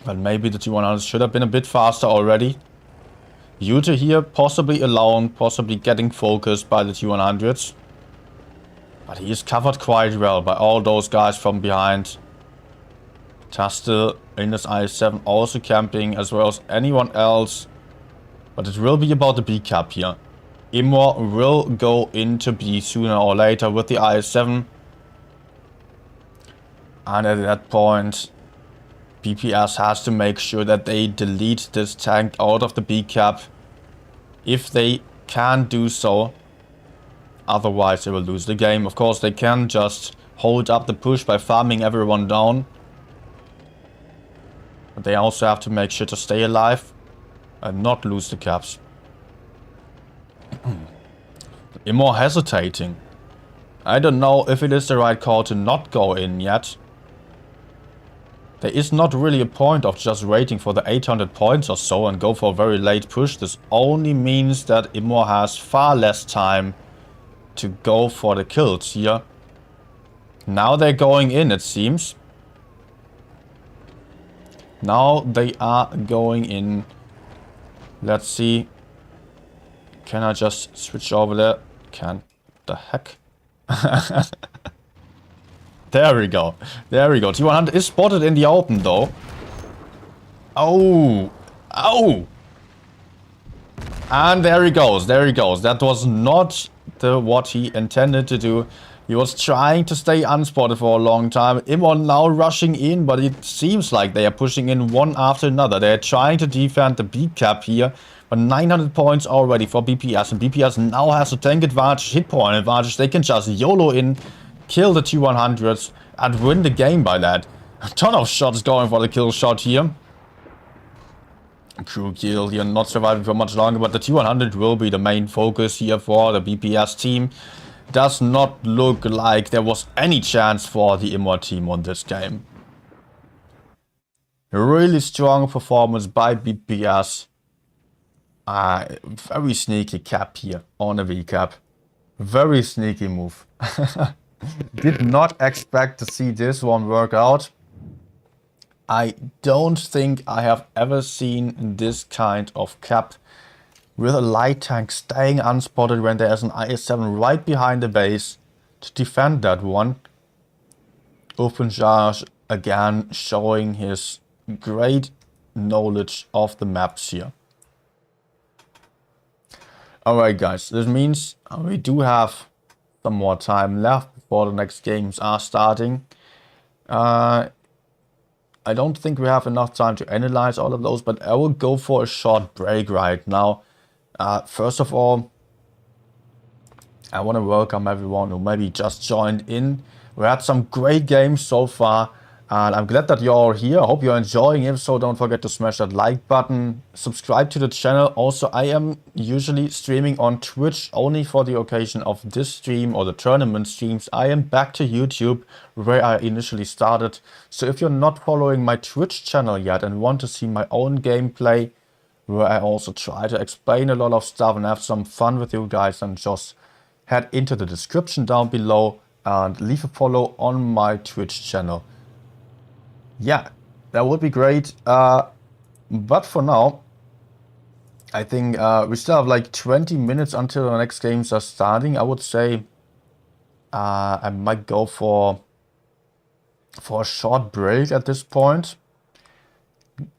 But maybe the T100s should have been a bit faster already. Ute here possibly alone, possibly getting focused by the T100s. But he is covered quite well by all those guys from behind. Taste in this IS-7 also camping, as well as anyone else. But it will be about the B cap here. Immo will go into B sooner or later with the IS-7. And at that point, BPS has to make sure that they delete this tank out of the B cap. If they can do so. Otherwise they will lose the game. Of course they can just hold up the push by farming everyone down. But they also have to make sure to stay alive and not lose the caps. Immo hesitating. I don't know if it is the right call to not go in yet. There is not really a point of just waiting for the 800 points or so and go for a very late push. This only means that Immo has far less time to go for the kills here. Now they're going in, it seems. Now they are going in. Let's see. Can I just switch over there? Can. The heck? There we go. There we go. T100 is spotted in the open though. Oh. Oh. And there he goes. There he goes. That was not what he intended to do. He was trying to stay unspotted for a long time. Imon now rushing in, but it seems like they are pushing in one after another. They are trying to defend the B cap here, but 900 points already for BPS, and BPS now has a tank advantage, hit point advantage. They can just YOLO in, kill the T100s, and win the game by that. A ton of shots going for the kill shot here. Crew kill here, not surviving for much longer, but the T100 will be the main focus here for the BPS team. Does not look like there was any chance for the Immort team on this game. Really strong performance by BPS. Very sneaky cap here on a V cap. Very sneaky move. Did not expect to see this one work out. I don't think I have ever seen this kind of cap with a light tank staying unspotted when there's an IS-7 right behind the base to defend that one. OpenCharge again showing his great knowledge of the maps here. Alright guys, this means we do have some more time left before the next games are starting. I don't think we have enough time to analyze all of those, but I will go for a short break right now. First of all, I want to welcome everyone who maybe just joined in. We had some great games so far, and I'm glad that you're all here. I hope you're enjoying. If so, don't forget to smash that like button, subscribe to the channel. Also, I am usually streaming on Twitch only for the occasion of this stream or the tournament streams. I am back to YouTube where I initially started. So if you're not following my Twitch channel yet and want to see my own gameplay, where I also try to explain a lot of stuff and have some fun with you guys, and just head into the description down below and leave a follow on my Twitch channel. Yeah, that would be great. But for now, I think we still have like 20 minutes until the next games are starting. I would say I might go for a short break at this point.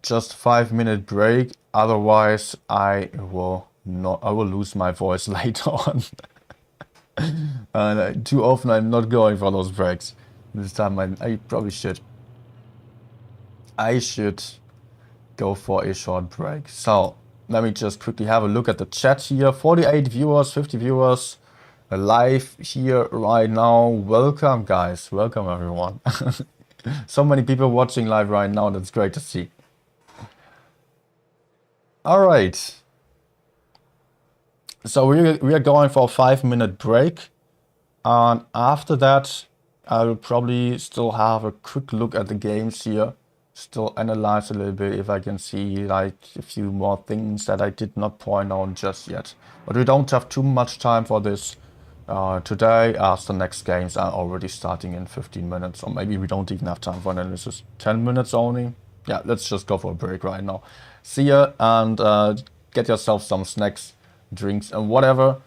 Just 5-minute break. Otherwise, I will lose my voice later on. And too often I'm not going for those breaks. This time I probably should. I should go for a short break. So let me just quickly have a look at the chat here. 48 viewers, 50 viewers live here right now. Welcome guys, welcome everyone. So many people watching live right now, that's great to see. Alright. So we are going for a 5-minute break. And after that, I will probably still have a quick look at the games here. Still analyze a little bit if I can see like a few more things that I did not point out just yet. But we don't have too much time for this today, as the next games are already starting in 15 minutes. Or maybe we don't even have time for analysis. 10 minutes only. Yeah, let's just go for a break right now. See ya, and get yourself some snacks, drinks and whatever.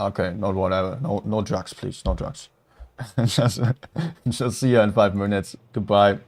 Okay, not whatever. No drugs, please. No drugs. just see ya in 5 minutes. Goodbye.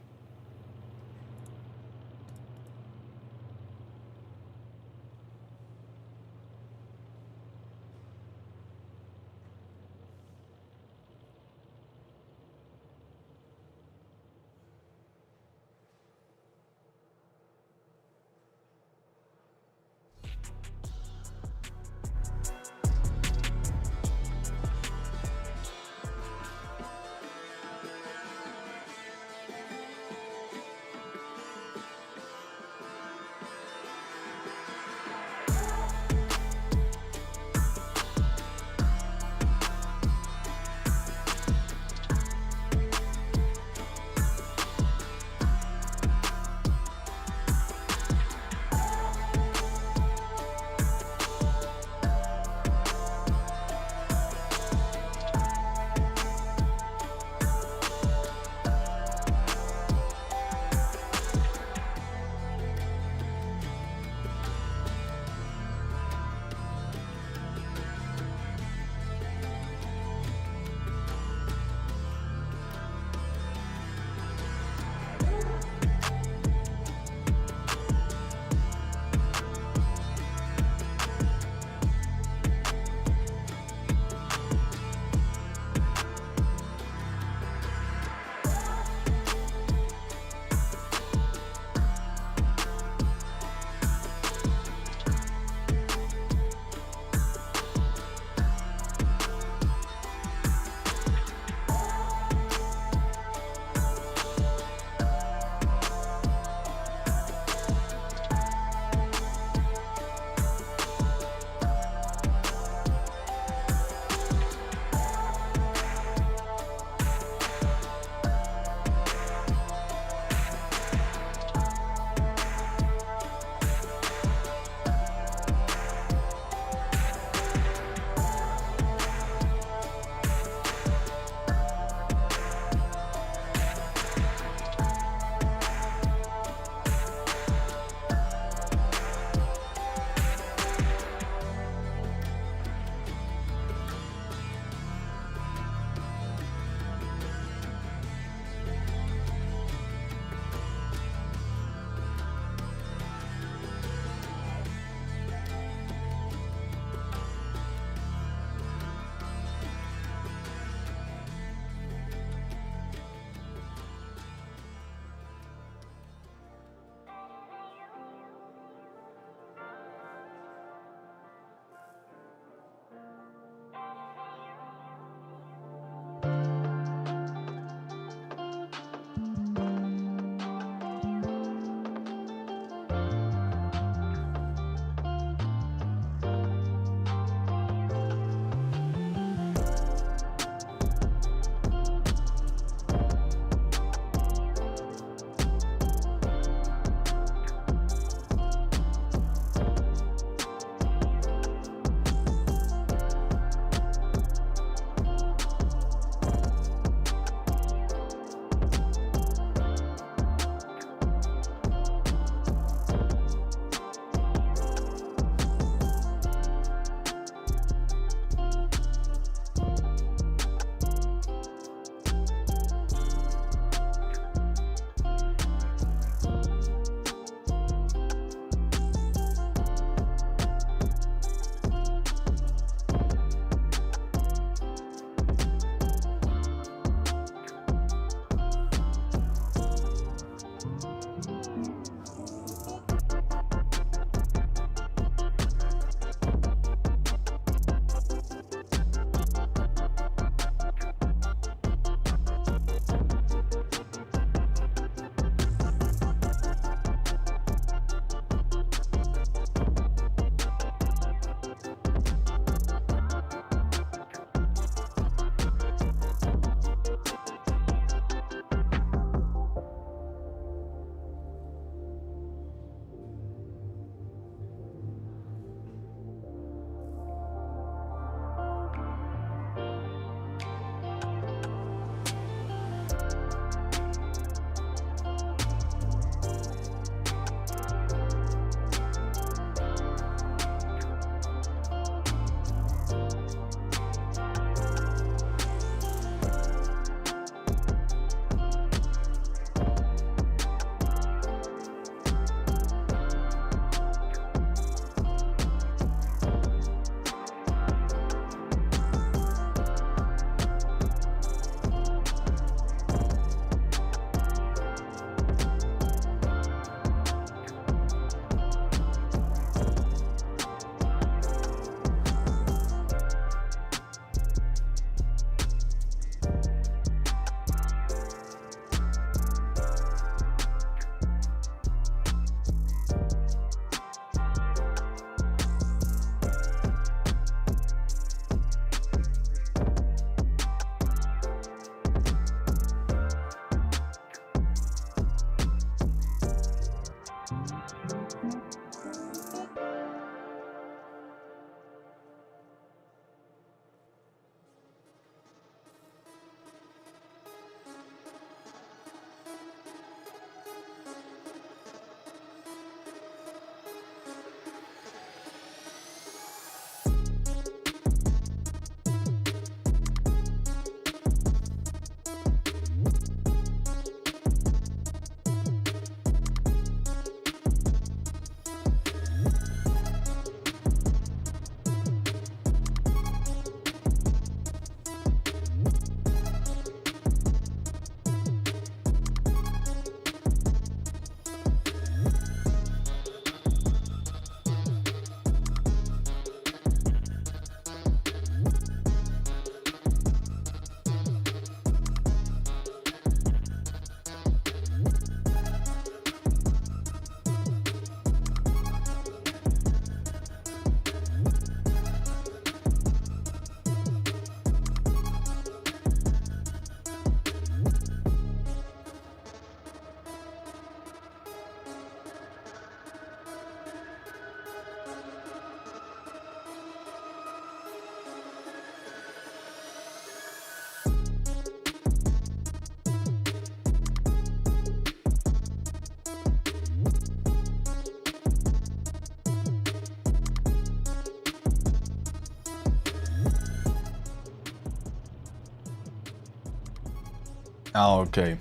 Okay.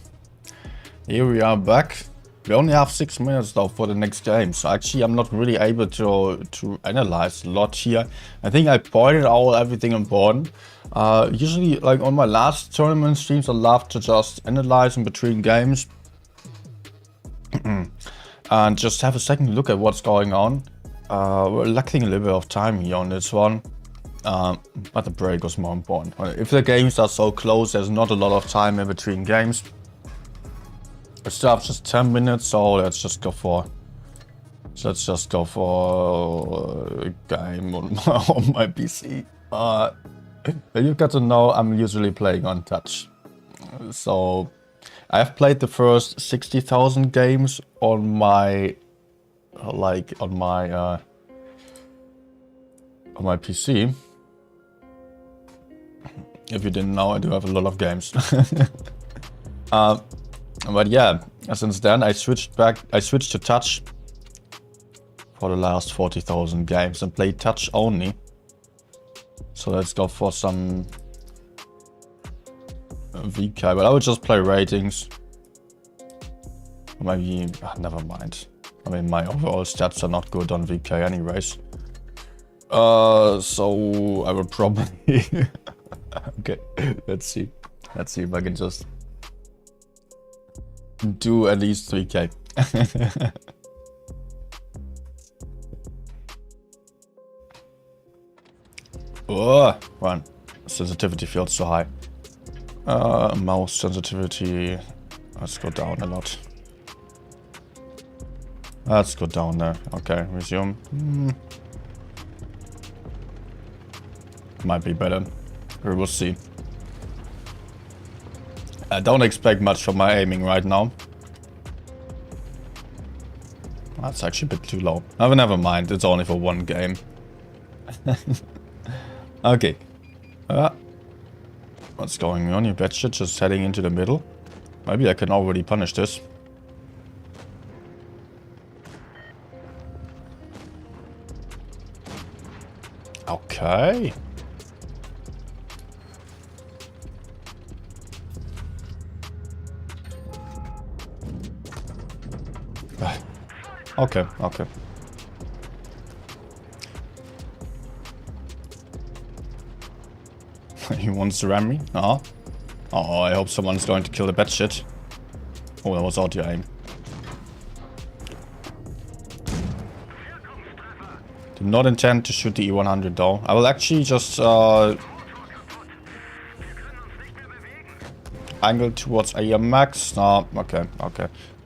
Here we are back. We only have 6 minutes though for the next game, so actually I'm not really able to analyze a lot here. I think I pointed out everything important. Usually, like on my last tournament streams, I love to just analyze in between games and just have a second look at what's going on. We're lacking a little bit of time here on this one, but the break was more important. If the games are so close, there's not a lot of time in between games. We still have just 10 minutes, so let's just go for a game on my PC. You got to know I'm usually playing on touch, so I've played the first 60,000 games on my on my PC. If you didn't know, I do have a lot of games. But yeah, since then I switched to touch for the last 40,000 games and played touch only. So let's go for some VK, but I would just play ratings. Maybe, never mind. I mean, my overall stats are not good on VK anyways. So I will probably... Okay, let's see if I can just do at least 3k. Oh, run. Sensitivity feels so high. Mouse sensitivity. Let's go down a lot. Let's go down there. Okay, resume. Might be better. We will see. I don't expect much from my aiming right now. That's actually a bit too low. Never mind. It's only for one game. Okay. What's going on? You betcha, just heading into the middle. Maybe I can already punish this. Okay. Okay. He wants to ram me? Oh, I hope someone's going to kill the bad shit. Oh, that was out your aim. Did not intend to shoot the E100 though. I will actually just angle towards AM max. No, okay.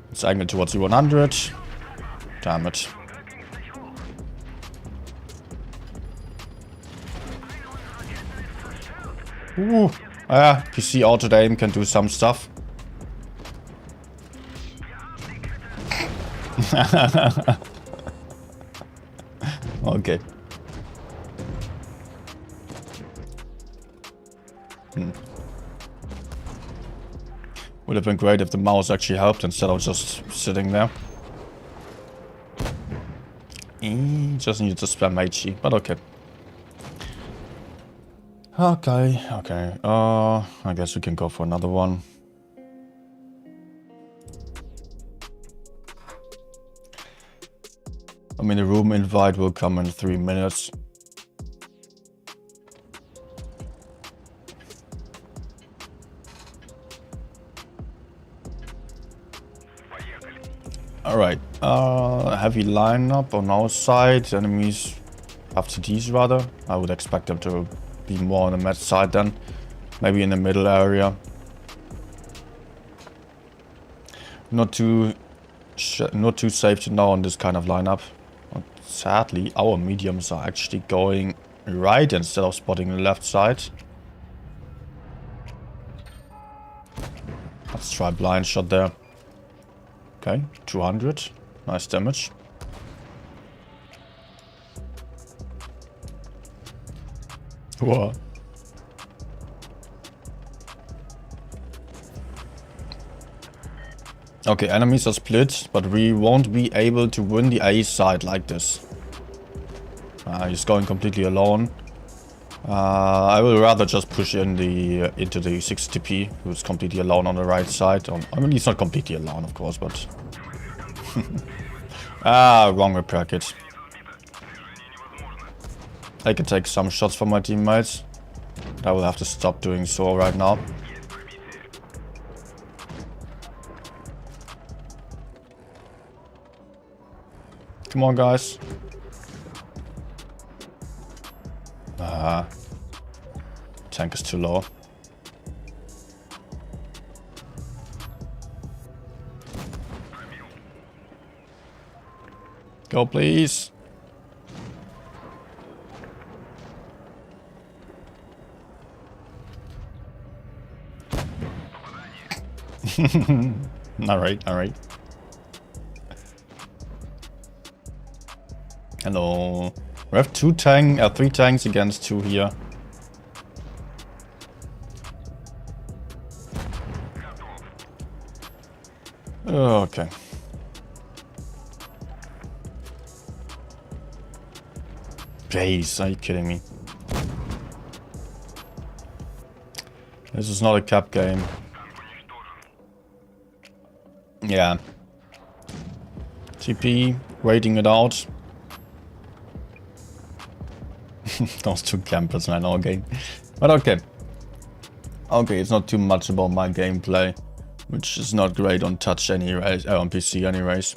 Let's angle towards E100. Damn it. Ooh. PC auto aim can do some stuff. Okay. Would have been great if the mouse actually helped instead of just sitting there. Just needed to spam HE, but okay. Okay. I guess we can go for another one. I mean, the room invite will come in 3 minutes. Alright, heavy lineup on our side. Enemies have TTs rather. I would expect them to be more on the med side then. Maybe in the middle area. Not too safe to know on this kind of lineup. But sadly, our mediums are actually going right instead of spotting the left side. Let's try blind shot there. Okay, 200. Nice damage. Whoa. Okay, enemies are split, but we won't be able to win the A side like this. He's going completely alone. I will rather just push in the into the 60p, who's completely alone on the right side. I mean, he's not completely alone, of course, but... wrong repair kit. I can take some shots from my teammates. I will have to stop doing so right now. Come on, guys. Tank is too low. Go, please. Alright, alright. Hello. We have three tanks against 2 here. Okay. Jeez, are you kidding me? This is not a cup game. Yeah. TP, waiting it out. Those 2 campers, man, all game. But okay. Okay, it's not too much about my gameplay, which is not great on touch anyways, on PC anyways.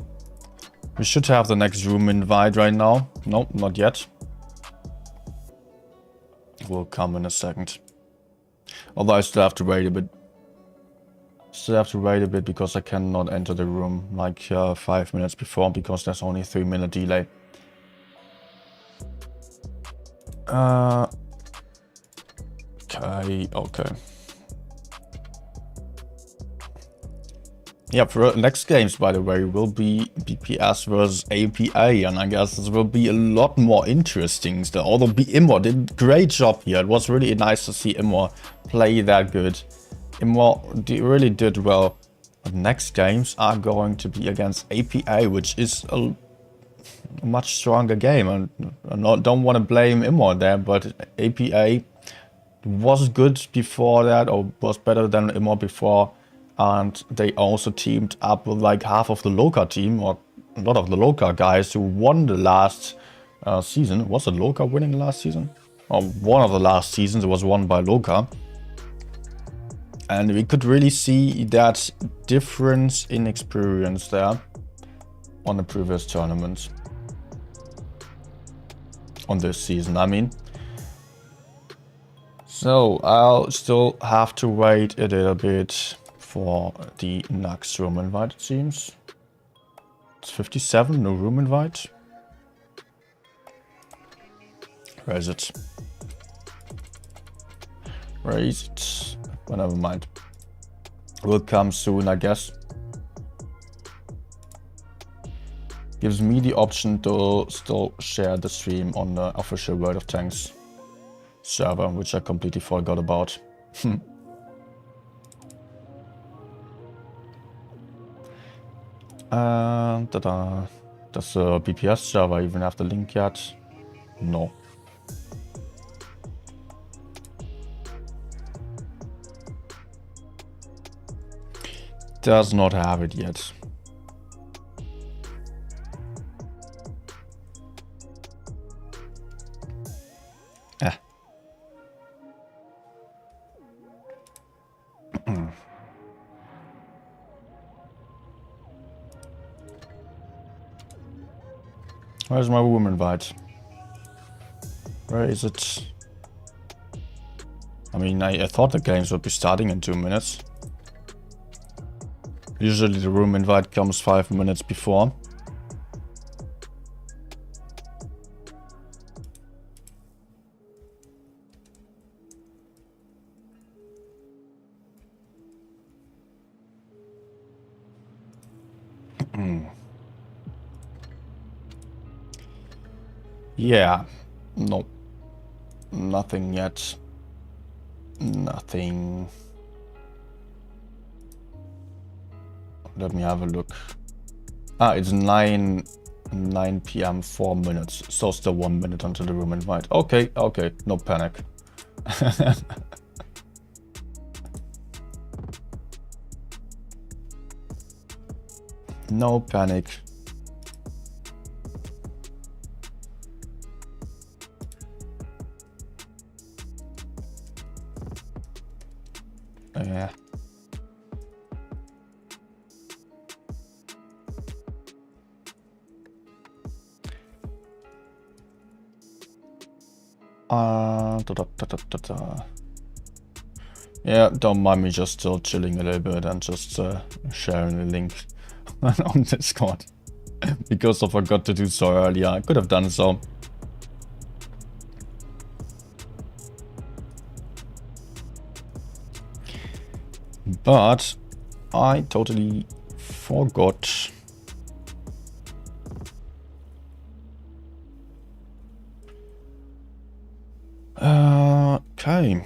We should have the next room invite right now. Nope, not yet. Will come in a second. Although I still have to wait a bit. Still have to wait a bit because I cannot enter the room like 5 minutes before because there's only a 3-minute delay. Okay. Yeah, for next games, by the way, will be BPS versus APA, and I guess this will be a lot more interesting still. Although Immo did a great job here. It was really nice to see Immo play that good. Immo really did well. But next games are going to be against APA, which is a much stronger game. I don't want to blame Immo there, but APA was good before that, or was better than Immo before. And they also teamed up with like half of the Loka team, or a lot of the Loka guys who won the last season. Was it Loka winning the last season? Or one of the last seasons was won by Loka. And we could really see that difference in experience there on the previous tournaments. On this season, I mean. So I'll still have to wait a little bit for the next room invite, it seems. It's 57, no room invite. Where is it? Where is it? Well, never mind. Will come soon, I guess. Gives me the option to still share the stream on the official World of Tanks server, which I completely forgot about. Does the BPS server even have the link yet? No. Does not have it yet. Where's my room invite? Where is it? I mean, I thought the games would be starting in 2 minutes. Usually the room invite comes 5 minutes before. Yeah, no, nothing yet. Nothing. Let me have a look. It's 9 p.m. 4 minutes. So still 1 minute until the room invite. Okay, no panic. No panic. Yeah. Yeah, don't mind me just still chilling a little bit and just sharing the link on Discord. Because I forgot to do so earlier. I could have done so. But I totally forgot. Okay.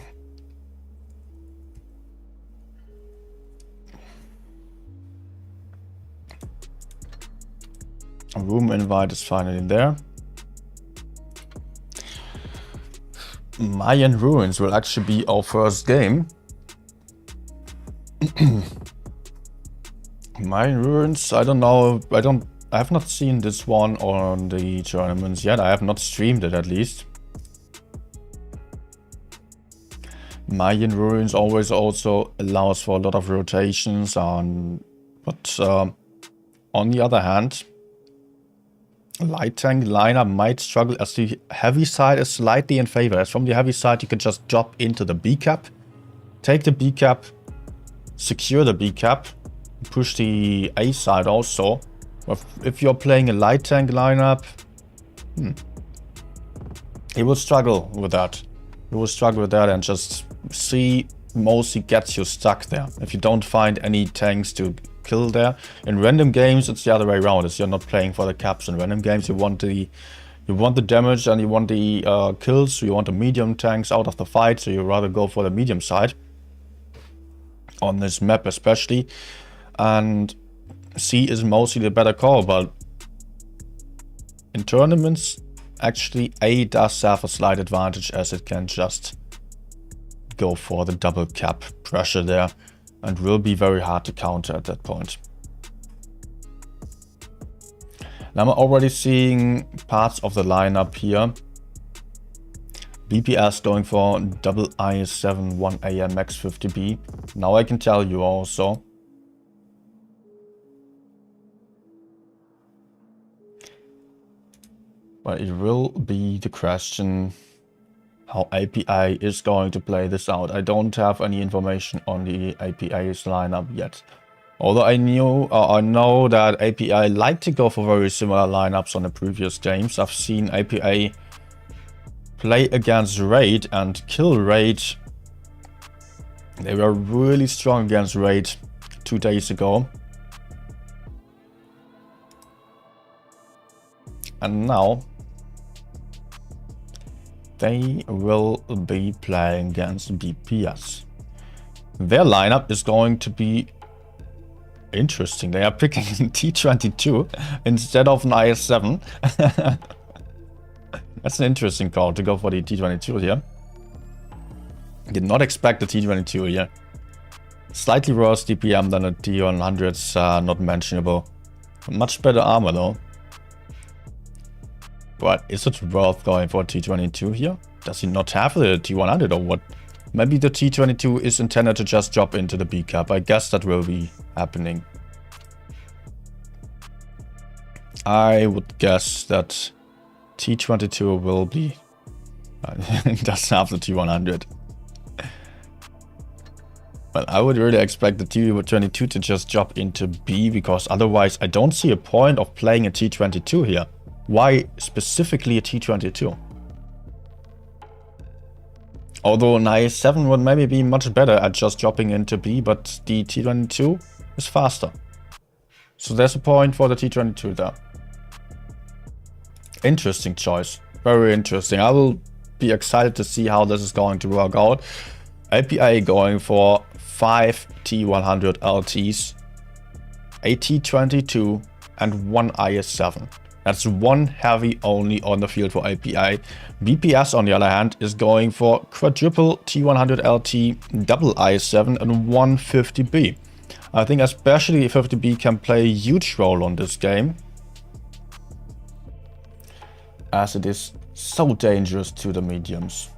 A room invite is finally there. Mayan Ruins will actually be our first game. Mayan Ruins, I don't know. I have not seen this one on the tournaments yet. I have not streamed it at least. Mayan Ruins always also allows for a lot of rotations but on the other hand, light tank lineup might struggle as the heavy side is slightly in favor. As from the heavy side, you can just drop into the B cap, take the B cap, secure the B cap, push the A side also. But if you're playing a light tank lineup, he will struggle with that. He will struggle with that and just C mostly gets you stuck there. If you don't find any tanks to kill there. In random games, it's the other way around. It's you're not playing for the caps. In random games, you want the damage and you want the kills. So you want the medium tanks out of the fight. So you rather go for the medium side on this map, especially. And C is mostly the better call, but in tournaments, actually A does have a slight advantage as it can just go for the double cap pressure there and will be very hard to counter at that point. Now I'm already seeing parts of the lineup here. BPS going for double IS7 1AM max 50B. Now I can tell you also. But it will be the question how API is going to play this out. I don't have any information on the API's lineup yet. Although I know that API like to go for very similar lineups on the previous games. I've seen API play against Raid and kill Raid. They were really strong against Raid 2 days ago. And now they will be playing against BPS. Their lineup is going to be interesting. They are picking T22 instead of an IS7. That's an interesting call to go for the T22 here. Did not expect the T22 here. Slightly worse DPM than the T100s, not mentionable. Much better armor though. But is it worth going for T22 here? Does he not have the T100 or what? Maybe the T22 is intended to just drop into the B cap. I guess that will be happening. I would guess that T22 will be... doesn't have the T100. But I would really expect the T22 to just drop into B, because otherwise I don't see a point of playing a T22 here. Why specifically a T22? Although an IS7 would maybe be much better at just dropping into B, but the T22 is faster. So there's a point for the T22 there. Interesting choice. Very interesting. I will be excited to see how this is going to work out. API going for 5 T100 LTs, a T22 and 1 IS7. That's one heavy only on the field for API. BPS, on the other hand, is going for quadruple T100 LT, double I7, and 150B. I think especially 50B can play a huge role on this game, as it is so dangerous to the mediums.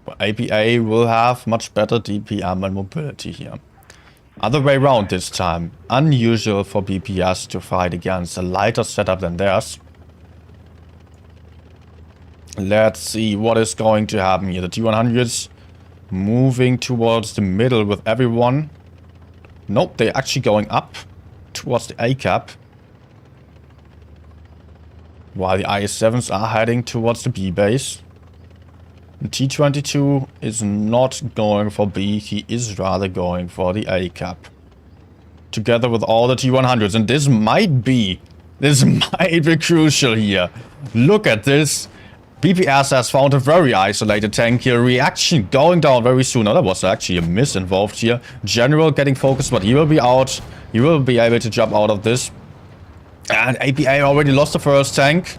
But APA will have much better DPM and mobility here. Other way around this time. Unusual for BPS to fight against a lighter setup than theirs. Let's see what is going to happen here. The T100s moving towards the middle with everyone. Nope, they're actually going up towards the A cap. While the IS-7s are heading towards the B base. The T-22 is not going for B, he is rather going for the A cap. Together with all the T-100s, and this might be crucial here. Look at this. BPS has found a very isolated tank here. Reaction going down very soon. Oh, that was actually a miss involved here. General getting focused, but he will be out. He will be able to jump out of this. And APA already lost the first tank.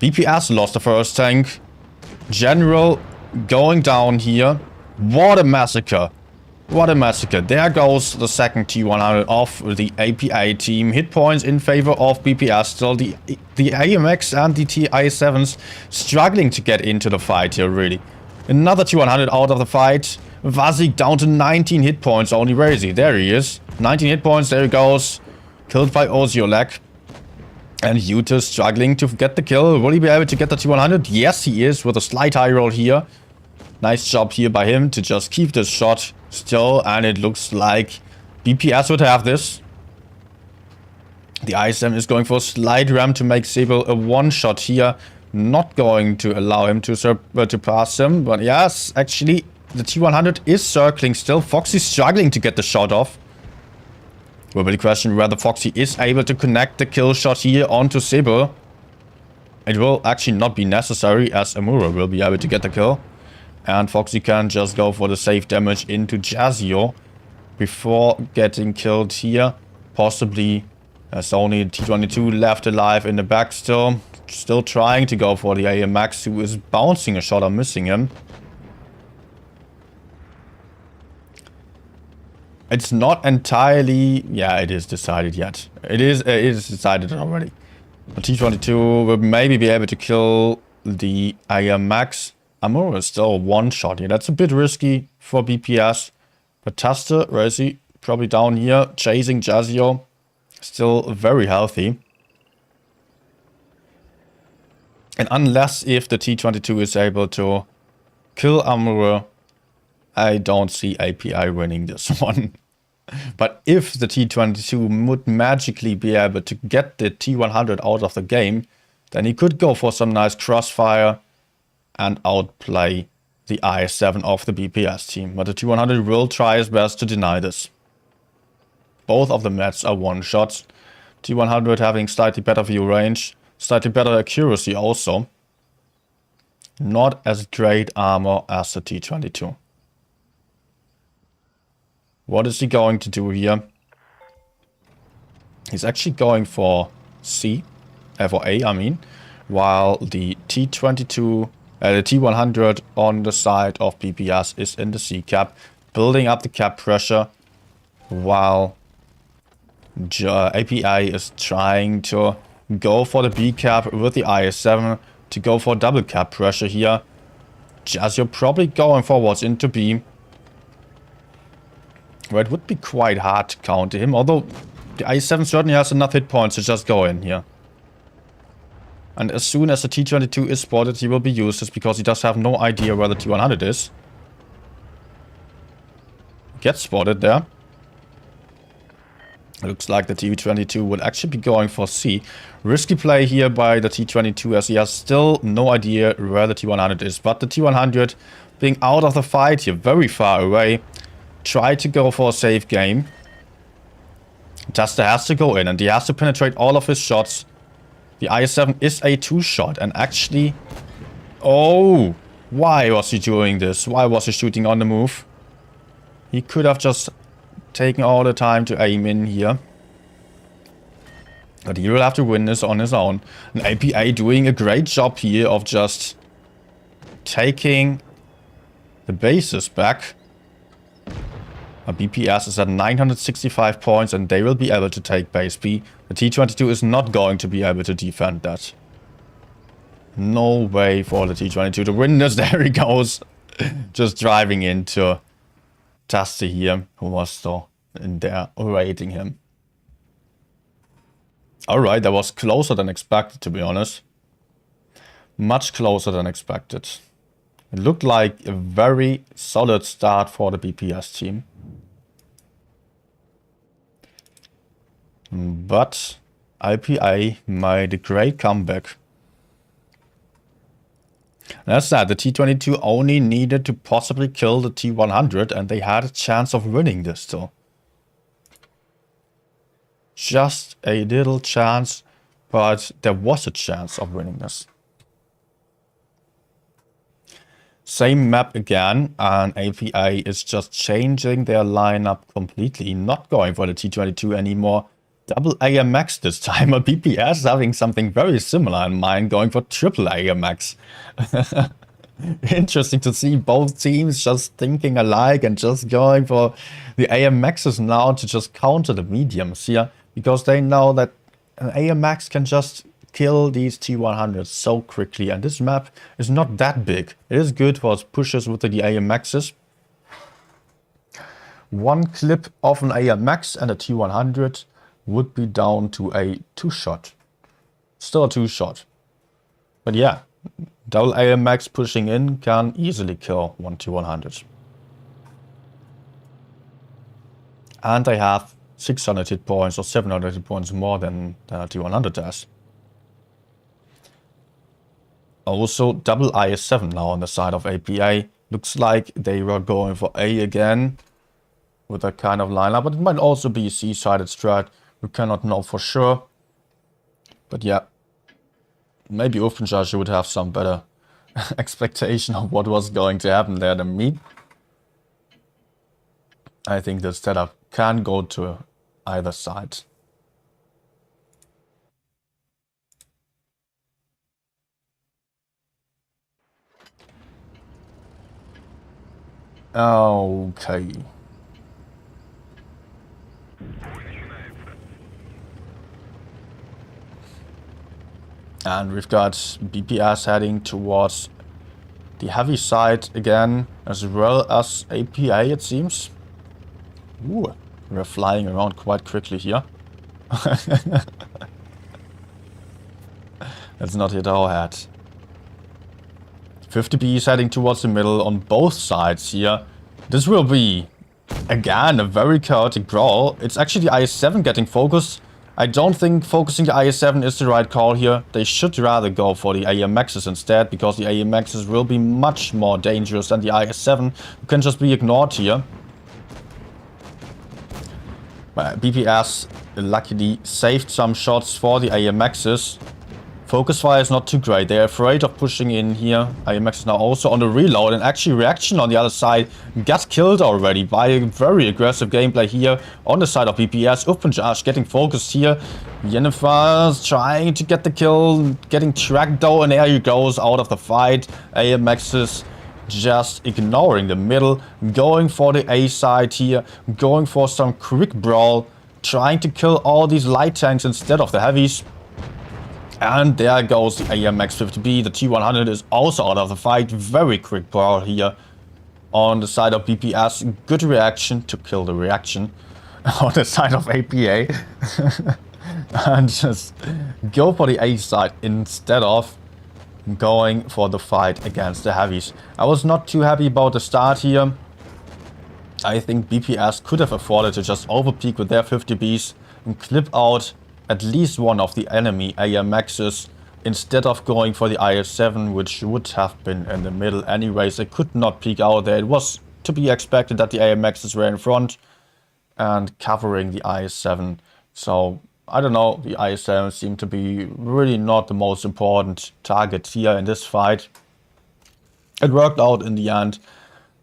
BPS lost the first tank. General going down here. What a massacre. What a massacre. There goes the second T100 of the APA team. Hit points in favor of BPS. Still the AMX and the TI-7s struggling to get into the fight here, really. Another T100 out of the fight. Vazik down to 19 hit points only. Where is he? There he is. 19 hit points. There he goes. Killed by Oziolek. And Yuta struggling to get the kill. Will he be able to get the T100? Yes, he is, with a slight high roll here. Nice job here by him to just keep this shot still. And it looks like BPS would have this. The ISM is going for a slight ram to make Sable a one-shot here. Not going to allow him to pass him. But yes, actually, the T100 is circling still. Foxy's struggling to get the shot off. Will be the question whether Foxy is able to connect the kill shot here onto Sable. It will actually not be necessary, as Amura will be able to get the kill. And Foxy can just go for the safe damage into Jazio before getting killed here. Possibly, there's only T22 left alive in the back still. Still trying to go for the AMX, who is bouncing a shot or missing him. It's not entirely... Yeah, it is decided yet. It is decided already. The T-22 will maybe be able to kill the AMX. Amura is still one shot here. That's a bit risky for BPS. But Taster, where is he? Probably down here, chasing Jazio. Still very healthy. And unless if the T-22 is able to kill Amura, I don't see API winning this one. But if the T-22 would magically be able to get the T-100 out of the game, then he could go for some nice crossfire and outplay the IS-7 of the BPS team. But the T-100 will try his best to deny this. Both of the mats are one-shots. T-100 having slightly better view range, slightly better accuracy also. Not as great armor as the T-22. What is he going to do here? He's actually going for C, for A, I mean. While the T-22, the T-100 on the side of BPS is in the C cap, building up the cap pressure, while API is trying to go for the B cap with the IS-7 to go for double cap pressure here. Jazio probably going forwards into B. Where it would be quite hard to counter him, although the IS-7 certainly has enough hit points to just go in here. And as soon as the T-22 is spotted, he will be useless because he does have no idea where the T-100 is. Gets spotted there. Looks like the T-22 will actually be going for C. Risky play here by the T-22 as he has still no idea where the T-100 is. But the T-100 being out of the fight here, very far away. Try to go for a safe game. Taster has to go in and he has to penetrate all of his shots. The IS-7 is a two-shot and actually... Oh! Why was he doing this? Why was he shooting on the move? He could have just taking all the time to aim in here. But he will have to win this on his own. And APA doing a great job here of just taking the bases back. BPS is at 965 points and they will be able to take base B. The T-22 is not going to be able to defend that. No way for the T-22 to win this. There he goes. Just driving into Tasty here, who was still in there raiding him. Alright, that was closer than expected, to be honest. Much closer than expected. It looked like a very solid start for the BPS team. But IPA made a great comeback. That's that, the T-22 only needed to possibly kill the T-100 and they had a chance of winning this still. Just a little chance, but there was a chance of winning this. Same map again, and APA is just changing their lineup completely, not going for the T-22 anymore. Double AMX this time, or BPS having something very similar in mind, going for triple AMX. Interesting to see both teams just thinking alike and just going for the AMXs now to just counter the mediums here, because they know that an AMX can just kill these T-100s so quickly, and this map is not that big. It is good for pushes with the AMXs. One clip of an AMX and a T-100 would be down to a 2-shot. Still a 2-shot. But yeah, double AMX pushing in can easily kill one T-100. And they have 600 hit points or 700 hit points more than a T-100 has. Also, double IS-7 now on the side of APA. Looks like they were going for A again with that kind of lineup, but it might also be a C-sided strat. We cannot know for sure. But yeah, maybe Uffenjudge would have some better expectation of what was going to happen there than me. I think the setup can go to either side. Okay. And we've got BPS heading towards the heavy side again, as well as APA, it seems. Ooh, we're flying around quite quickly here. Let's not hit our head. 50B is heading towards the middle on both sides here. This will be, again, a very chaotic brawl. It's actually the IS-7 getting focused. I don't think focusing the IS-7 is the right call here. They should rather go for the AMXs instead, because the AMXs will be much more dangerous than the IS-7, who can just be ignored here. BPS luckily saved some shots for the AMXs. Focus fire is not too great. They're afraid of pushing in here. IMX is now also on the reload, and actually Reaction on the other side got killed already by a very aggressive gameplay here on the side of BPS. Uffenjudge getting focused here. Jennifer's trying to get the kill, getting tracked though, and there he goes out of the fight. AMX is just ignoring the middle, going for the A side here, going for some quick brawl, trying to kill all these light tanks instead of the heavies. And there goes the AMX 50B. The T-100 is also out of the fight. Very quick brawl here on the side of BPS. Good reaction to kill the reaction on the side of APA. And just go for the A side instead of going for the fight against the heavies. I was not too happy about the start here. I think BPS could have afforded to just overpeak with their 50Bs and clip out at least one of the enemy AMXs instead of going for the IS-7, which would have been in the middle anyways. They could not peek out there. It was to be expected that the AMXs were in front and covering the IS-7. So, I don't know, the IS-7 seemed to be really not the most important target here in this fight. It worked out in the end.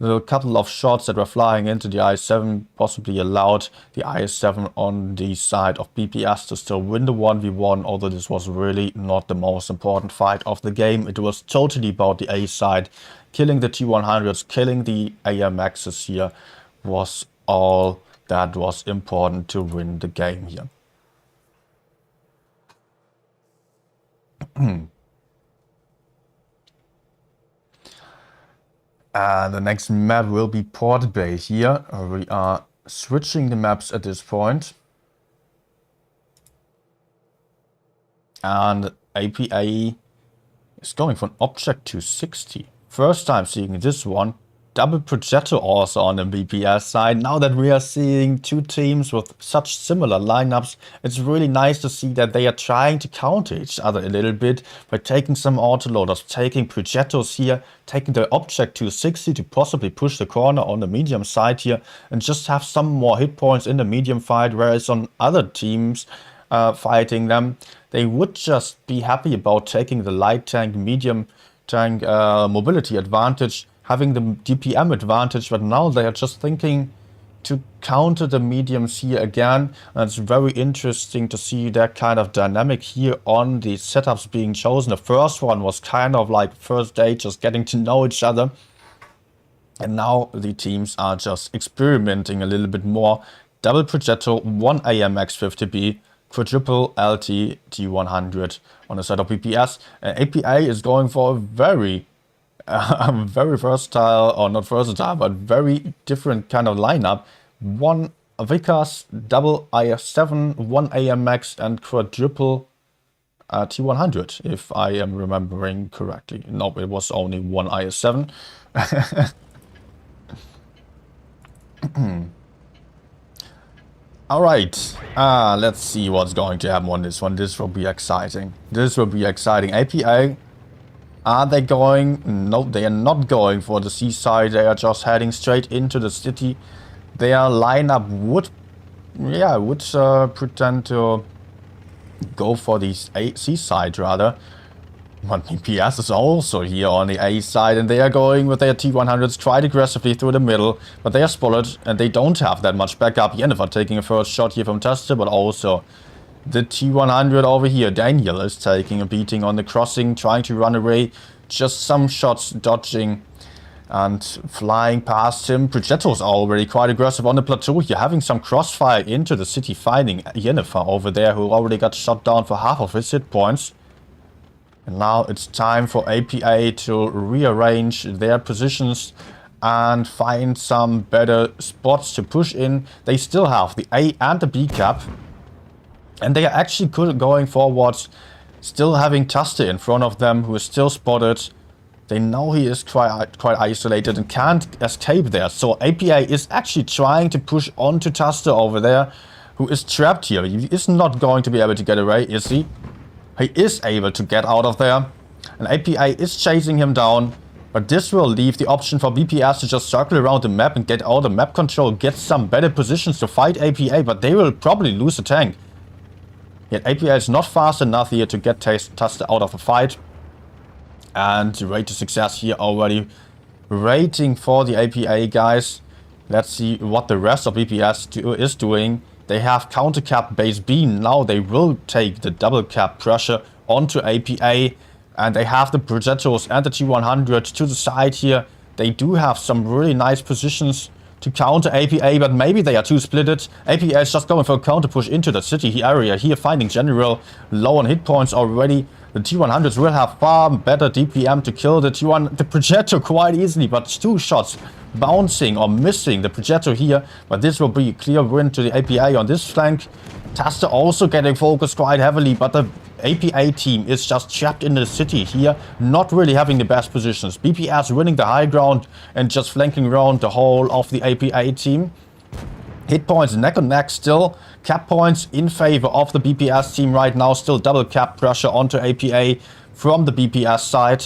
The couple of shots that were flying into the IS-7 possibly allowed the IS-7 on the side of BPS to still win the 1v1, although this was really not the most important fight of the game. It was totally about the A side. Killing the T-100s, killing the AMXs here was all that was important to win the game here. The next map will be Port Bay here. We are switching the maps at this point. And APA is going for an object 260. First time seeing this one. Double projector also on the BPS side. Now that we are seeing two teams with such similar lineups, it's really nice to see that they are trying to counter each other a little bit by taking some autoloaders, taking projectors here, taking the object 260 to possibly push the corner on the medium side here and just have some more hit points in the medium fight, whereas on other teams fighting them, they would just be happy about taking the light tank, medium tank mobility advantage, having the DPM advantage, but now they are just thinking to counter the mediums here again. And it's very interesting to see that kind of dynamic here on the setups being chosen. The first one was kind of like first day, just getting to know each other. And now the teams are just experimenting a little bit more. Double projectile, one AMX 50B, quadruple LT T100 on the side of BPS. And APA is going for a very versatile, or not versatile, but very different kind of lineup. One Vickers, double IS-7, one AMX, and quadruple T100, if I am remembering correctly. No, it was only one IS-7. Alright, let's see what's going to happen on this one. This will be exciting. This will be exciting. APA, are they going? No, they are not going for the seaside. They are just heading straight into the city. Their lineup would pretend to go for the seaside rather. But BPS is also here on the A side, and they are going with their T100s quite aggressively through the middle. But they are spotted, and they don't have that much backup. Yennefer taking a first shot here from Tester, but also the T100 over here. Daniel is taking a beating on the crossing, trying to run away. Just some shots dodging and flying past him. Projectiles are already quite aggressive on the plateau here, having some crossfire into the city, finding Yennefer over there, who already got shot down for half of his hit points. And now it's time for APA to rearrange their positions and find some better spots to push in. They still have the A and the B cap. And they are actually going forwards, still having Taste in front of them, who is still spotted. They know he is quite isolated and can't escape there. So APA is actually trying to push onto Taste over there, who is trapped here. He is not going to be able to get away, is he? He is able to get out of there. And APA is chasing him down. But this will leave the option for BPS to just circle around the map and get out of map control, get some better positions to fight APA. But they will probably lose the tank. Yet APA is not fast enough here to get Taste out of the fight. And the rate to success here already waiting for the APA guys. Let's see what the rest of BPS is doing. They have counter cap base B. Now they will take the double cap pressure onto APA. And they have the projectiles and the T100 to the side here. They do have some really nice positions to counter APA, but maybe they are too splitted. APA is just going for a counter push into the city area here, finding General low on hit points already. The T100s will have far better DPM to kill the projector quite easily, but two shots bouncing or missing the projector here. But this will be a clear win to the APA on this flank. Taster also getting focused quite heavily, but the APA team is just trapped in the city here, not really having the best positions. BPS winning the high ground and just flanking around the whole of the APA team. Hit points neck and neck still. Cap points in favor of the BPS team right now. Still double cap pressure onto APA from the BPS side.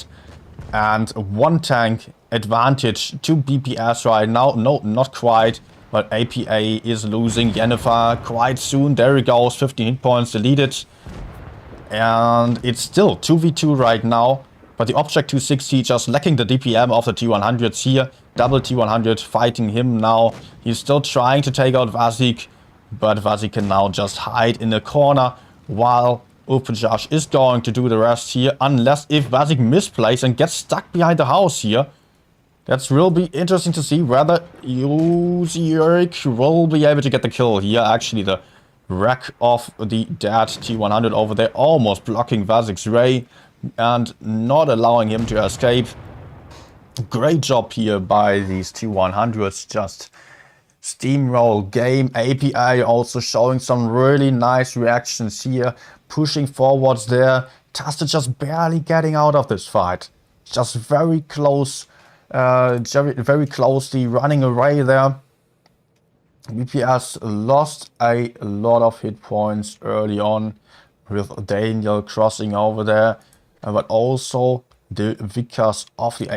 And one tank advantage to BPS right now. No, not quite. But APA is losing Yennefer quite soon. There he goes, 15 hit points deleted. And it's still 2v2 right now. But the Object 260 just lacking the DPM of the T100s here. double T100 fighting him now. He's still trying to take out Vazik, but Vazik can now just hide in the corner while Upajash is going to do the rest here, unless if Vazik misplays and gets stuck behind the house here. That will be interesting to see whether Yuzik will be able to get the kill here. Actually, the wreck of the dead T100 over there almost blocking Vazik's ray and not allowing him to escape. Great job here by these T100s, just steamroll game. API also showing some really nice reactions here, pushing forwards there. Tasta just barely getting out of this fight, just very close. Very closely running away there. BPS lost a lot of hit points early on with Daniel crossing over there, but also the Vikas of the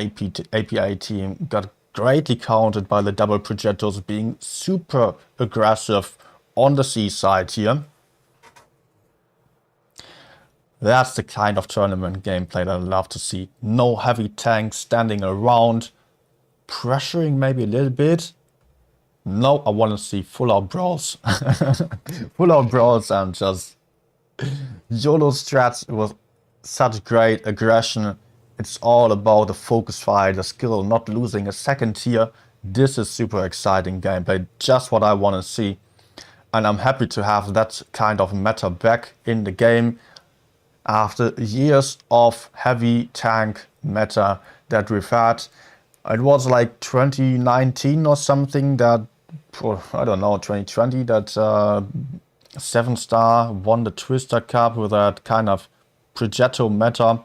API team got greatly countered by the double projectiles being super aggressive on the seaside here. That's the kind of tournament gameplay that I love to see. No heavy tanks standing around, pressuring maybe a little bit. No, I want to see full-out brawls. Full-out brawls and just YOLO strats with such great aggression. It's all about the focus fight, the skill, not losing a second here. This is super exciting gameplay, just what I want to see. And I'm happy to have that kind of meta back in the game. After years of heavy tank meta that we've had, it was like 2019 or something that, or I don't know, 2020, that 7-star won the Twister Cup with that kind of Progetto meta.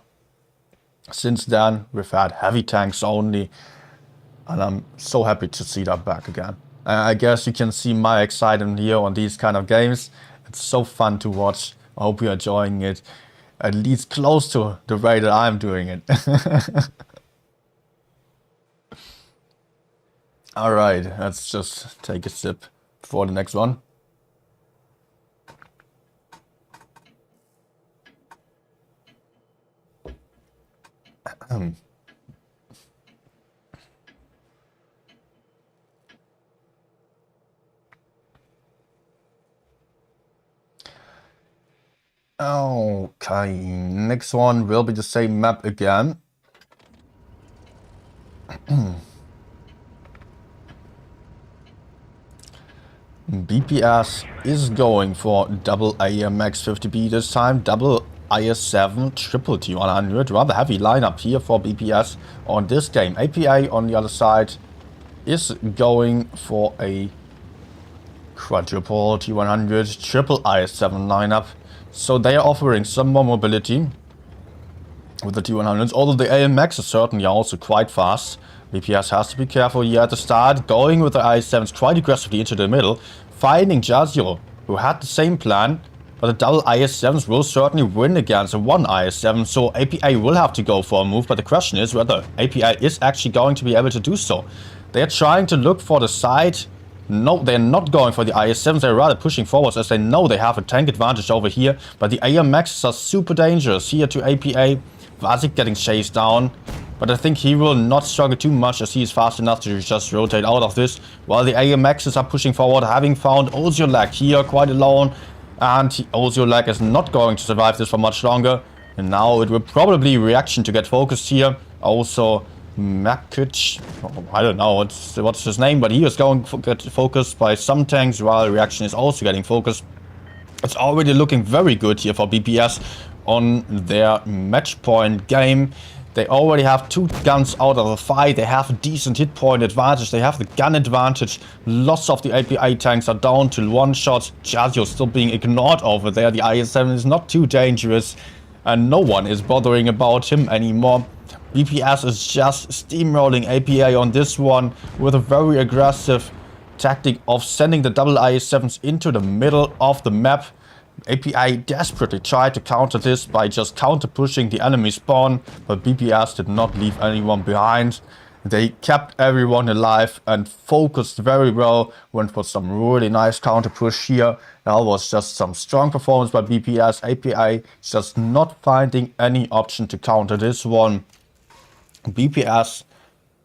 Since then, we've had heavy tanks only, and I'm so happy to see that back again. I guess you can see my excitement here on these kind of games. It's so fun to watch. I hope you're enjoying it. At least close to the way that I'm doing it. Alright, let's just take a sip for the next one. Okay, next one will be the same map again. BPS is going for double AMX 50B this time, double IS7, triple T100. Rather heavy lineup here for BPS on this game. APA on the other side is going for a quadruple T100, triple IS7 lineup. So they are offering some more mobility with the T100s, although the AMX is certainly also quite fast. BPS has to be careful here at the start, going with the IS7s quite aggressively into the middle, finding Jazio, who had the same plan, but the double IS7s will certainly win against a one IS7, so APA will have to go for a move, but the question is whether APA is actually going to be able to do so. They're trying to look for the side. No, they're not going for the IS7s, they're rather pushing forwards as they know they have a tank advantage over here, but the AMXs are super dangerous here to APA. Vazik getting chased down, but I think he will not struggle too much as he is fast enough to just rotate out of this, while the AMXs are pushing forward, having found Oziolak here quite alone, and Oziolak is not going to survive this for much longer, and now it will probably reaction to get focused here. Also Makic, I don't know what's his name, but he is going to get focused by some tanks, while reaction is also getting focused. It's already looking very good here for BPS on their match point game. They already have two guns out of the fight. They have a decent hit point advantage. They have the gun advantage. Lots of the APA tanks are down to one shot. Jazio still being ignored over there. The IS-7 is not too dangerous, and no one is bothering about him anymore. BPS is just steamrolling APA on this one with a very aggressive tactic of sending the double IS-7s into the middle of the map. APA desperately tried to counter this by just counter pushing the enemy spawn, but BPS did not leave anyone behind. They kept everyone alive and focused very well, went for some really nice counter push here. That was just some strong performance by BPS. APA just not finding any option to counter this one. BPS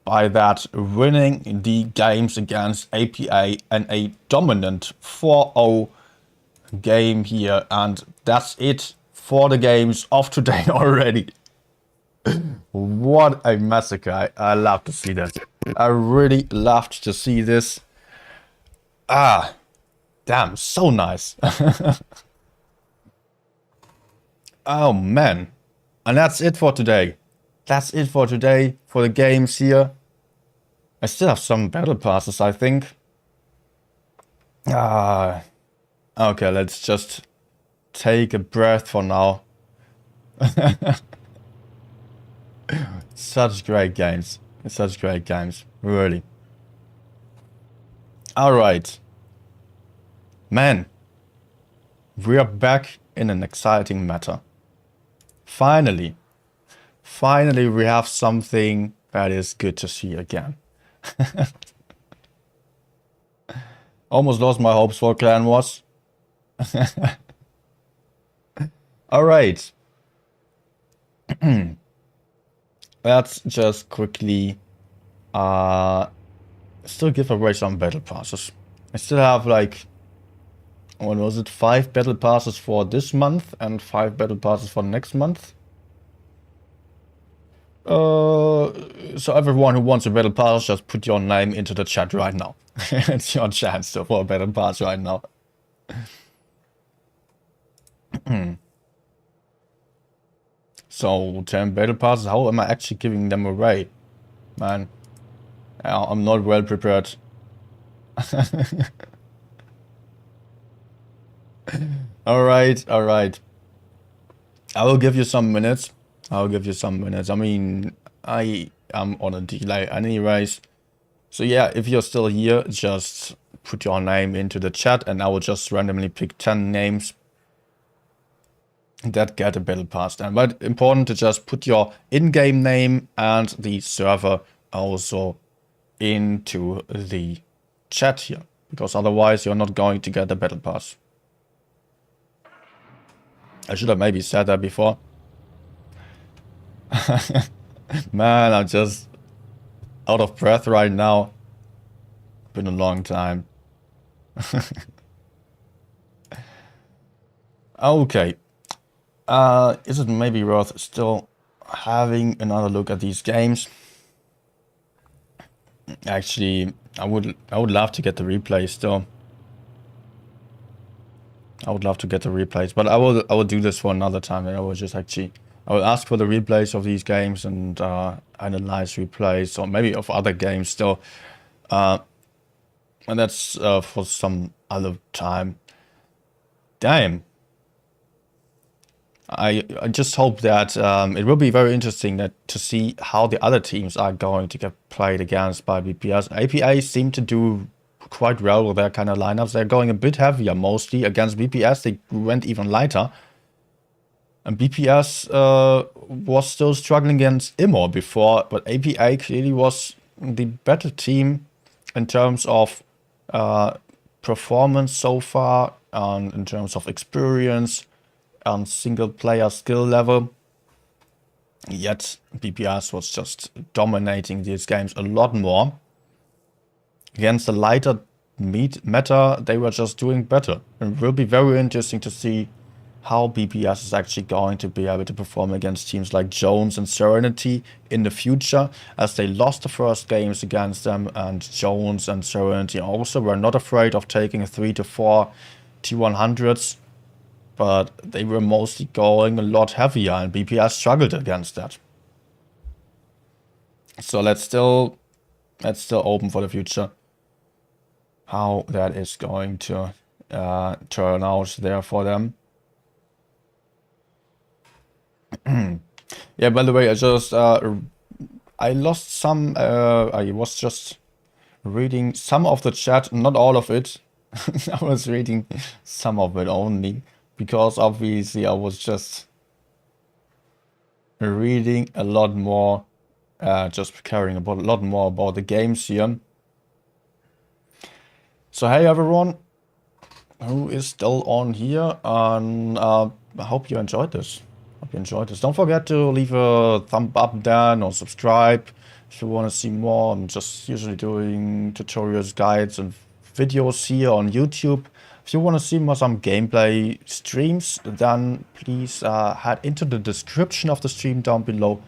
by that winning the games against APA and a dominant 4-0 game here. And that's it for the games of today already. What a massacre. I love to see that. I really loved to see this. Ah, damn, so nice. Oh man. And that's it for today. That's it for today for the games here. I still have some battle passes, I think. Okay, let's just take a breath for now. Such great games. Such great games. Really. Alright. Man. We are back in an exciting matter. Finally. Finally we have something that is good to see again. Almost lost my hopes for Clan Wars. Alright. Let's just quickly still give away some battle passes. I still have like, what was it, 5 battle passes for this month and 5 battle passes for next month. So everyone who wants a battle pass, just put your name into the chat right now. It's your chance for a battle pass right now. So 10 battle passes, how am I actually giving them away? Man, I'm not well prepared. Alright, alright. I will give you some minutes. I mean, I am on a delay anyways. So yeah, if you're still here, just put your name into the chat and I will just randomly pick 10 names that get a battle pass then. But important to just put your in-game name and the server also into the chat here, because otherwise you're not going to get the battle pass. I should have maybe said that before. Man, I'm just out of breath right now. Been a long time. Okay. Is it maybe worth still having another look at these games? Actually, I would love to get the replays still. I would love to get the replays, but I will do this for another time. I will ask for the replays of these games and analyze replays, or maybe of other games still. And that's for some other time. Damn. I just hope that it will be very interesting to see how the other teams are going to get played against by BPS. APA seem to do quite well with their kind of lineups. They're going a bit heavier mostly. Against BPS they went even lighter. And BPS was still struggling against Immor before, but APA clearly was the better team in terms of performance so far, in terms of experience, single player skill level. Yet BPS was just dominating these games a lot more. Against the lighter meta, they were just doing better. It will be very interesting to see how BPS is actually going to be able to perform against teams like Jones and Serenity in the future, as they lost the first games against them, and Jones and Serenity also were not afraid of taking 3 to 4 T100s, but they were mostly going a lot heavier and BPS struggled against that. So let's still open for the future how that is going to turn out there for them. Yeah, by the way, I lost some, I was just reading some of the chat, not all of it. I was reading some of it only, because obviously I was just reading a lot more, just caring about a lot more about the games here. So hey everyone who is still on here, and I hope you enjoyed this. Don't forget to leave a thumb up down or subscribe If you want to see more, I'm just usually doing tutorials, guides, and videos here on YouTube. If you want to see more some gameplay streams, then please head into the description of the stream down below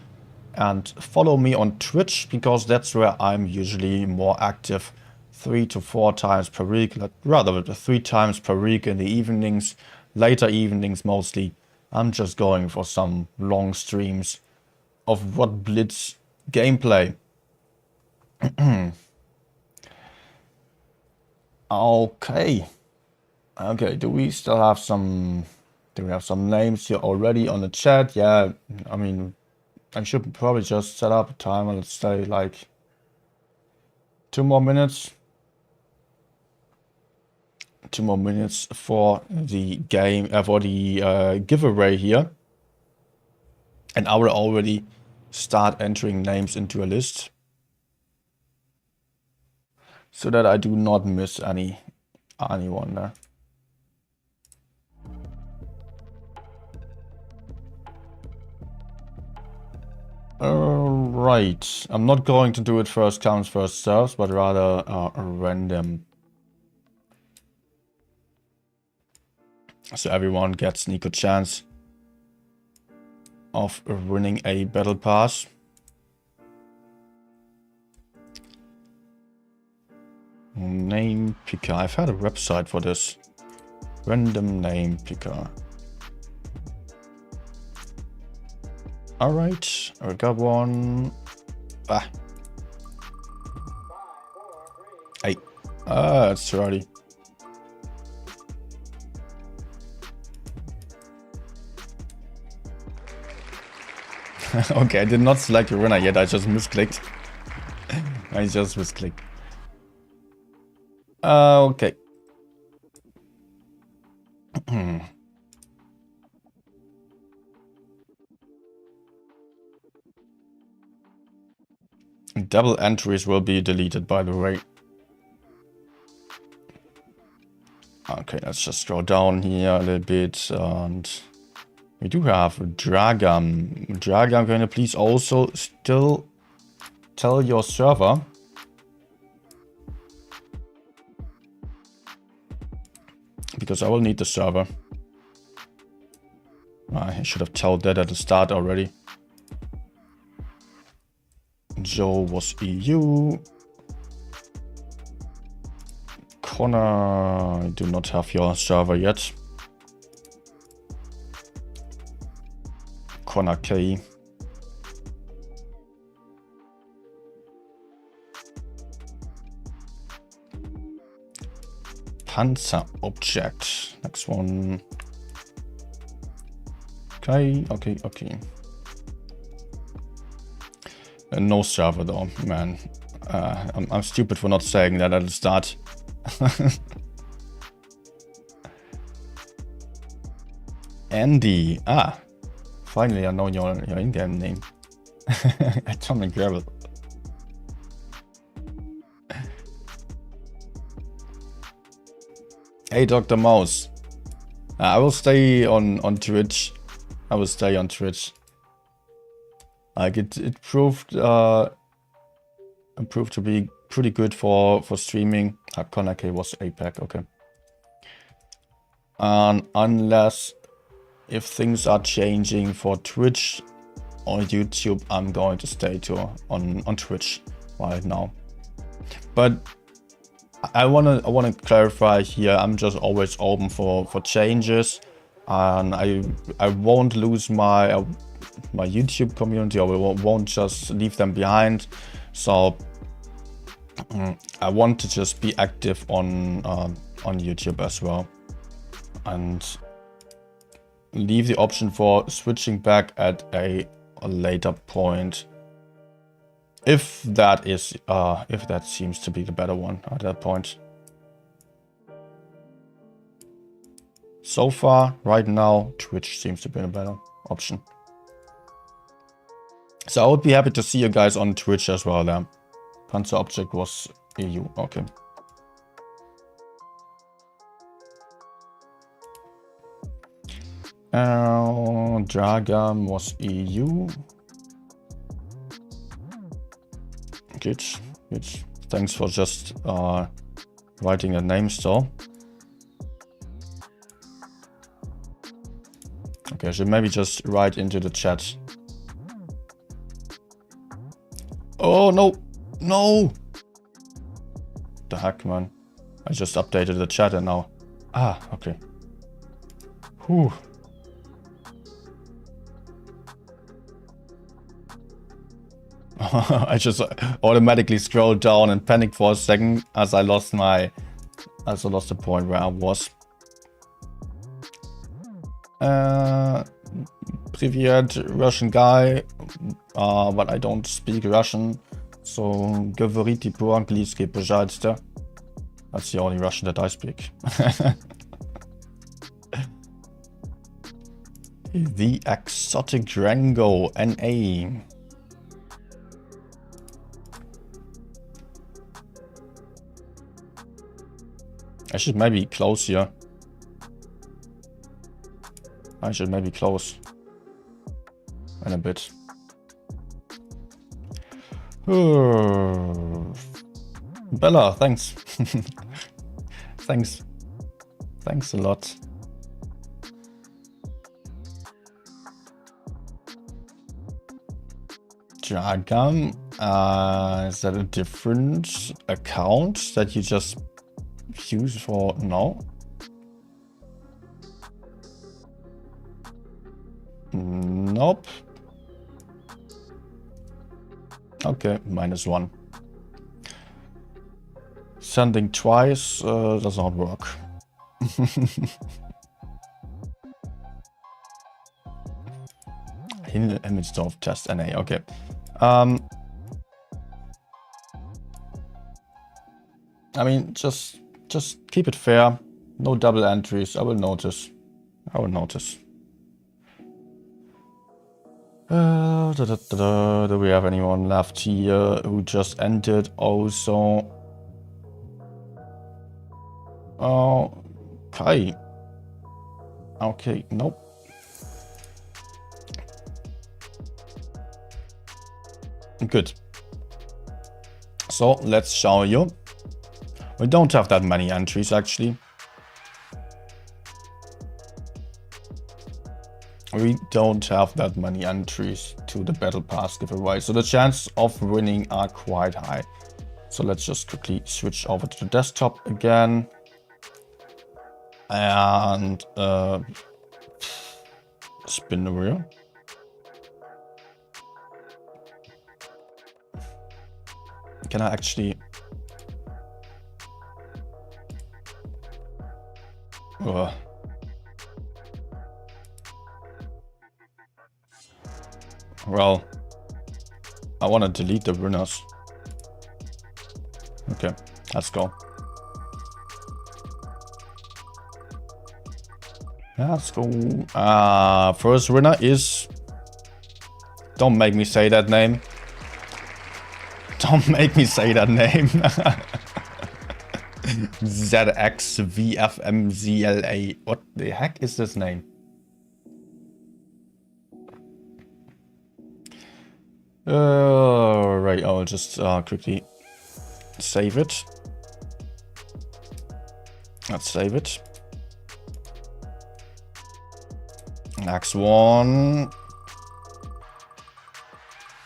and follow me on Twitch, because that's where I'm usually more active 3 to 4 times per week, rather 3 times per week in the evenings, later evenings mostly. I'm just going for some long streams of what Blitz gameplay. Okay. Okay, do we still have some... Do we have some names here already on the chat? Yeah, I mean, I should probably just set up a timer. Let's say like 2 more minutes. 2 more minutes for the game, for the giveaway here. And I will already start entering names into a list, so that I do not miss anyone there. Right, I'm not going to do it first comes first serves, but rather random. So everyone gets an equal chance of winning a battle pass. Name picker. I've had a website for this. Random name picker. Alright, I got one. Ah. Hey. Ah, it's too early. Okay, I did not select a winner yet, I just misclicked. I just misclicked. Okay. Double entries will be deleted, by the way. Okay, let's just scroll down here a little bit, and we do have Dragam. Dragam, can you please also still tell your server? Because I will need the server. I should have told that at the start already. Joe was EU. Connor, I do not have your server yet. Connor K. Panzer object. Next one. Okay. No server though, man. I'm stupid for not saying that at the start. Andy. Ah, finally I know your in-game name. Atomic Gravel. Hey, Dr. Mouse. I will stay on Twitch. I will stay on Twitch. Like it proved to be pretty good for streaming. Connor K was APAC, okay. Unless if things are changing for Twitch or YouTube, I'm going to stay on Twitch right now. But I wanna clarify here. I'm just always open for changes, and I won't lose my YouTube community, or won't just leave them behind. So I want to just be active on YouTube as well, and leave the option for switching back at a later point, if that seems to be the better one at that point. So far, right now, Twitch seems to be a better option. So I would be happy to see you guys on Twitch as well there. Panzer object was EU, okay. Dragam was EU. Good. Good. Thanks for just writing a name still. Okay, I should maybe just write into the chat. Oh, no. No. The heck, man. I just updated the chat and now... Ah, okay. Whew. I just automatically scrolled down and panicked for a second as I lost the point where I was. Привет, Russian guy, but I don't speak Russian, so говорите по-английски, пожалуйста. That's the only Russian that I speak. The Exotic Rango, NA. I should maybe close here. I should maybe close in a bit. Bella, thanks. Thanks. Thanks a lot. Dragam, is that a different account that you just use for now? Nope. Okay, -1. Sending twice does not work. Image of test NA. Okay. I mean, just keep it fair. No double entries. I will notice. Do we have anyone left here who just entered also? Oh, Kai. Okay, nope. Good. So let's show you. We don't have that many entries actually. We don't have that many entries to the Battle Pass giveaway, so the chances of winning are quite high. So let's just quickly switch over to the desktop again. And spin the wheel. Can I actually... Well, I want to delete the winners. Okay, let's go. Let's go. First winner is... Don't make me say that name. Don't make me say that name. ZXVFMZLA. What the heck is this name? Right, I'll just quickly save it. Let's save it. Next one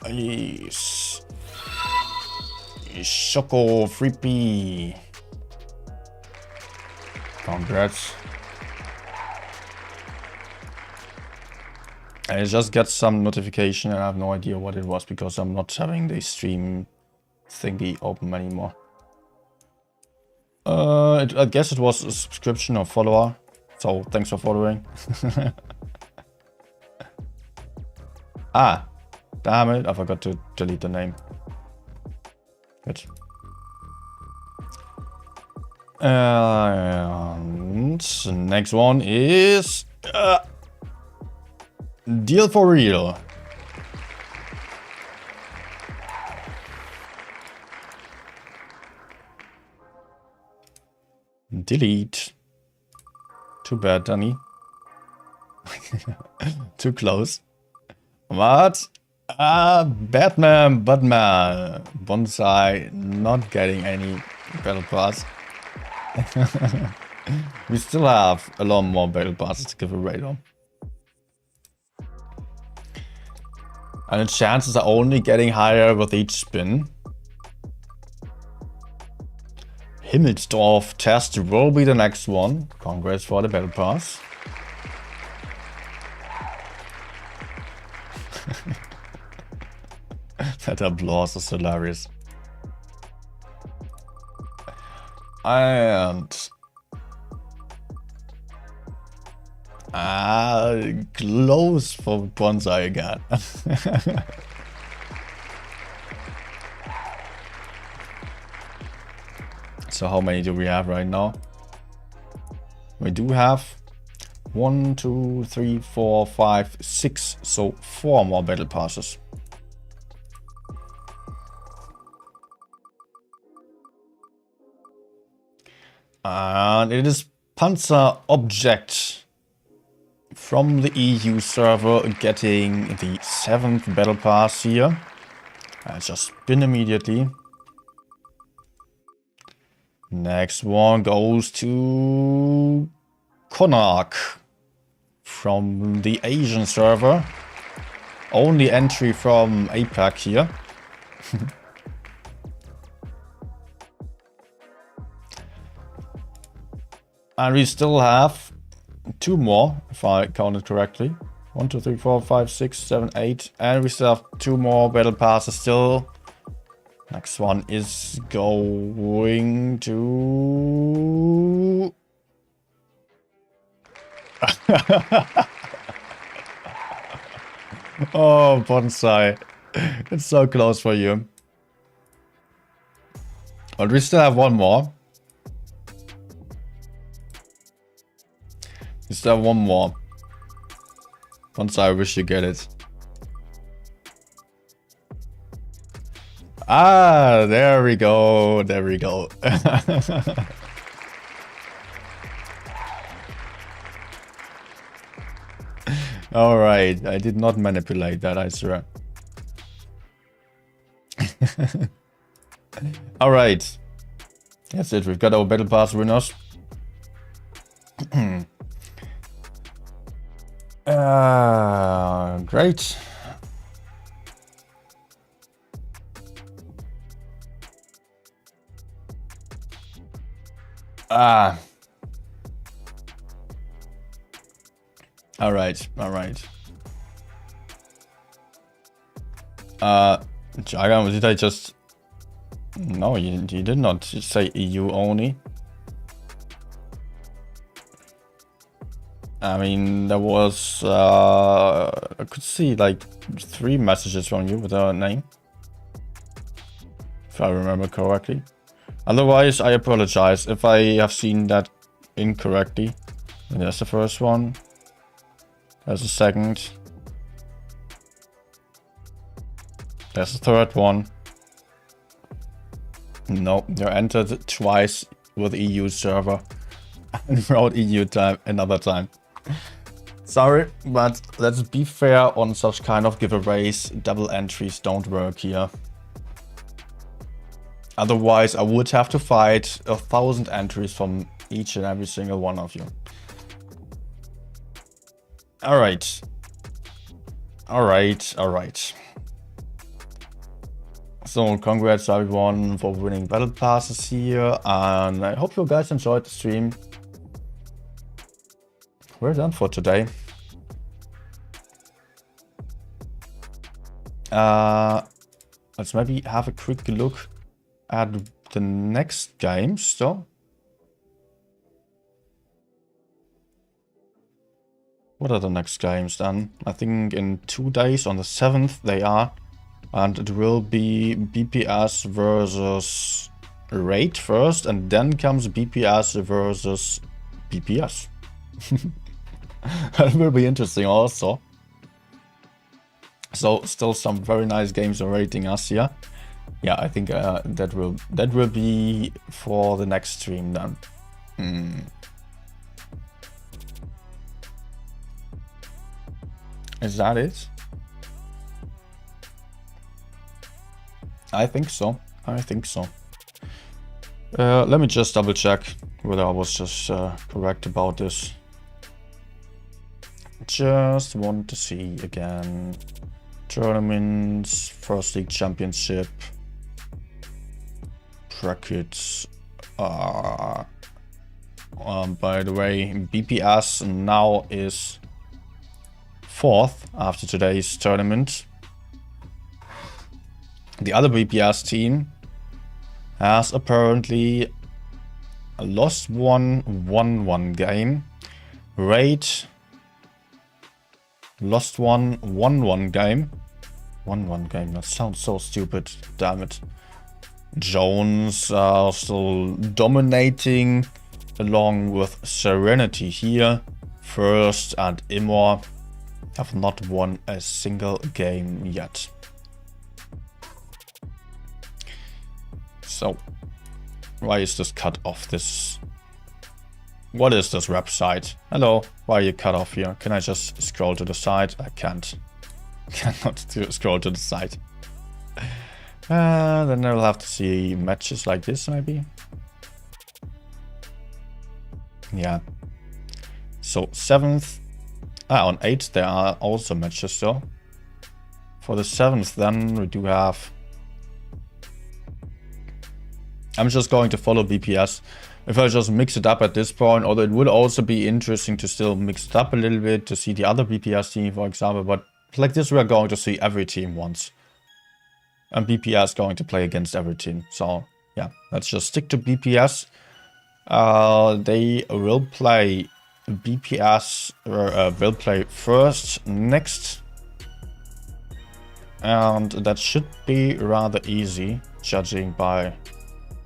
is Choco Freepy. Congrats. I just got some notification and I have no idea what it was because I'm not having the stream thingy open anymore. I guess it was a subscription or follower. So thanks for following. Ah, damn it, I forgot to delete the name. Good. And next one is Deal for Real. Delete. Too bad, Danny. Too close. What? Batman, Bonsai, not getting any battle pass. We still have a lot more battle passes to give away though. And the chances are only getting higher with each spin. Himmelsdorf test will be the next one. Congrats for the battle pass. That applause is hilarious. And close for Bonsai again. So how many do we have right now? We do have 1, 2, 3, 4, 5, 6. So 4 more battle passes. And it is Panzer Object from the EU server getting the 7th battle pass here. I just spin immediately. Next one goes to Konark from the Asian server. Only entry from APAC here. And we still have 2 more, if I counted correctly. 1, 2, 3, 4, 5, 6, 7, 8. And we still have 2 more battle passes still. Next one is going to... Oh, Bonsai. It's so close for you. But we still have 1 more. We still have 1 more. Bonsai, I wish you get it. Ah, there we go. There we go. All right. I did not manipulate that, I swear. All right. That's it. We've got our battle pass winners. Great. All right. Jagan, did I just... No, you did not say EU only. I mean, there was... I could see like 3 messages from you with a name. If I remember correctly. Otherwise, I apologize if I have seen that incorrectly. And there's the first one. There's the second. There's the third one. No, you're entered twice with EU server. And wrote EU time another time. Sorry, but let's be fair on such kind of giveaways. Double entries don't work here. Otherwise, I would have to fight 1,000 entries from each and every single one of you. Alright. So, congrats everyone for winning battle passes here, and I hope you guys enjoyed the stream. We're done for today. Let's maybe have a quick look at the next games, so. What are the next games then? I think in 2 days, on the 7th, they are. And it will be BPS versus Raid first, and then comes BPS versus BPS. That will be interesting also. So still some very nice games awaiting us here. Yeah, I think that will be for the next stream then. Is that it? I think so. I think so. Let me just double check whether I was just correct about this. Just want to see again. Tournaments, First League Championship, brackets. By the way, BPS now is 4th after today's tournament. The other BPS team has apparently lost one game. Raid lost one, won one game. Won one game, that sounds so stupid, damn it. Jones still dominating along with Serenity here. First and Immor have not won a single game yet. So, why is this cut off? What is this website? Hello, why are you cut off here? Can I just scroll to the side? I can't. Cannot scroll to the side. Then I'll have to see matches like this, maybe. Yeah. So 7th. On 8th there are also matches, so. For the 7th then we do have... I'm just going to follow BPS. If I just mix it up at this point, although it would also be interesting to still mix it up a little bit to see the other BPS team, for example, but like this we are going to see every team once. And BPS is going to play against every team. So yeah, let's just stick to BPS. They will play BPS, will play first next. And that should be rather easy, judging by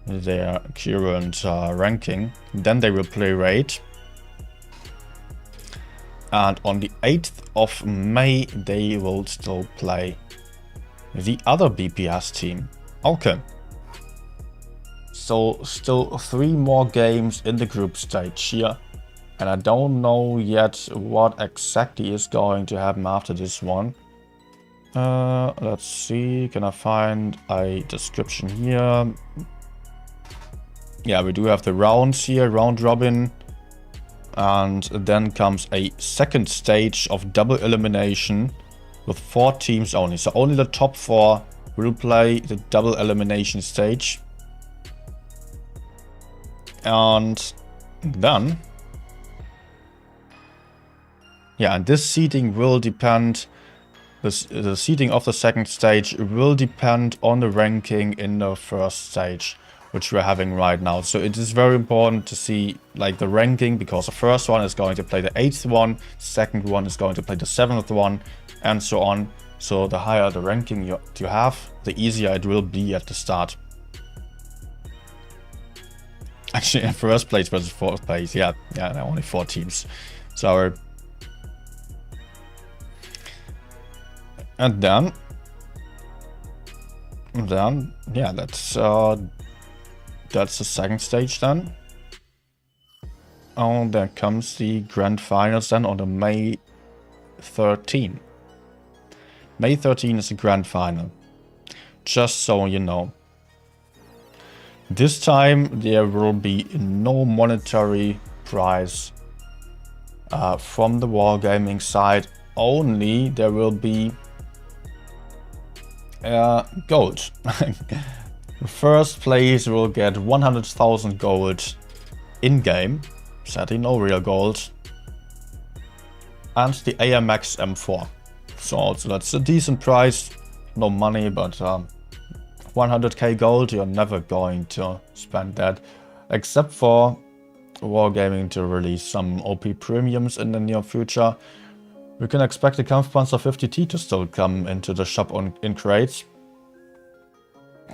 their current ranking. Then they will play Raid. And on the 8th of May, they will still play the other BPS team. Okay. So still 3 more games in the group stage here. And I don't know yet what exactly is going to happen after this one. Let's see, can I find a description here? Yeah, we do have the rounds here, round robin. And then comes a second stage of double elimination with 4 teams only. So only the top 4 will play the double elimination stage. And then... yeah, and this seeding will depend... The seeding of the second stage will depend on the ranking in the first stage, which we're having right now. So it is very important to see like the ranking, because the first one is going to play the 8th one, second one is going to play the 7th one, and so on. So the higher the ranking you have, the easier it will be at the start. Actually, in first place versus 4th place, yeah, there are only 4 teams. So, and then, yeah, that's the second stage then. Oh, there comes the grand finals then on the May 13. May 13 is the grand final. Just so you know. This time there will be no monetary prize from the wargaming side. Only there will be gold. First place will get 100,000 gold in-game, sadly no real gold, and the AMX M4. So that's a decent price, no money, but 100k gold, you're never going to spend that, except for Wargaming to release some OP premiums in the near future. We can expect the Kampfpanzer 50T to still come into the shop in crates.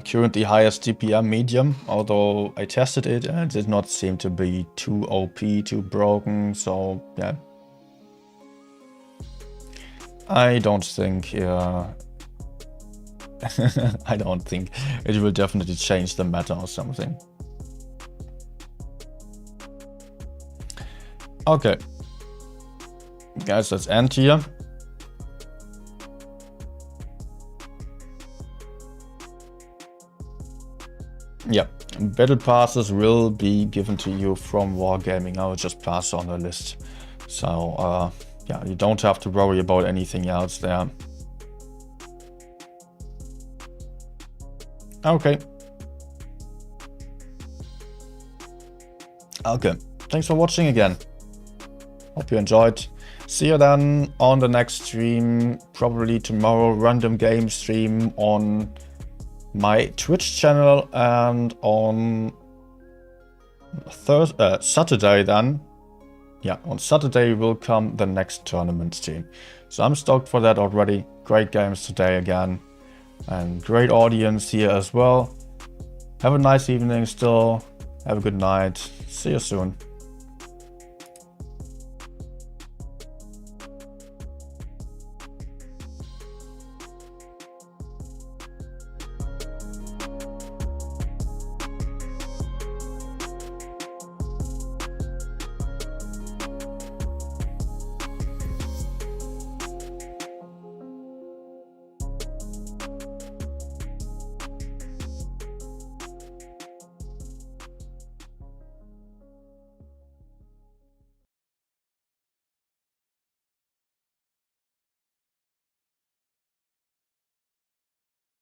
Currently highest DPM medium, although I tested it and it did not seem to be too OP, too broken, so yeah. I don't think I don't think it will definitely change the meta or something. Okay. Guys, let's end here. Battle passes will be given to you from Wargaming. I will just pass on the list. So, yeah, you don't have to worry about anything else there. Okay. Okay. Thanks for watching again. Hope you enjoyed. See you then on the next stream, probably tomorrow, random game stream on my Twitch channel, and on Saturday then. Yeah, on Saturday will come the next tournament stream. So I'm stoked for that already. Great games today again. And great audience here as well. Have a nice evening still. Have a good night. See you soon.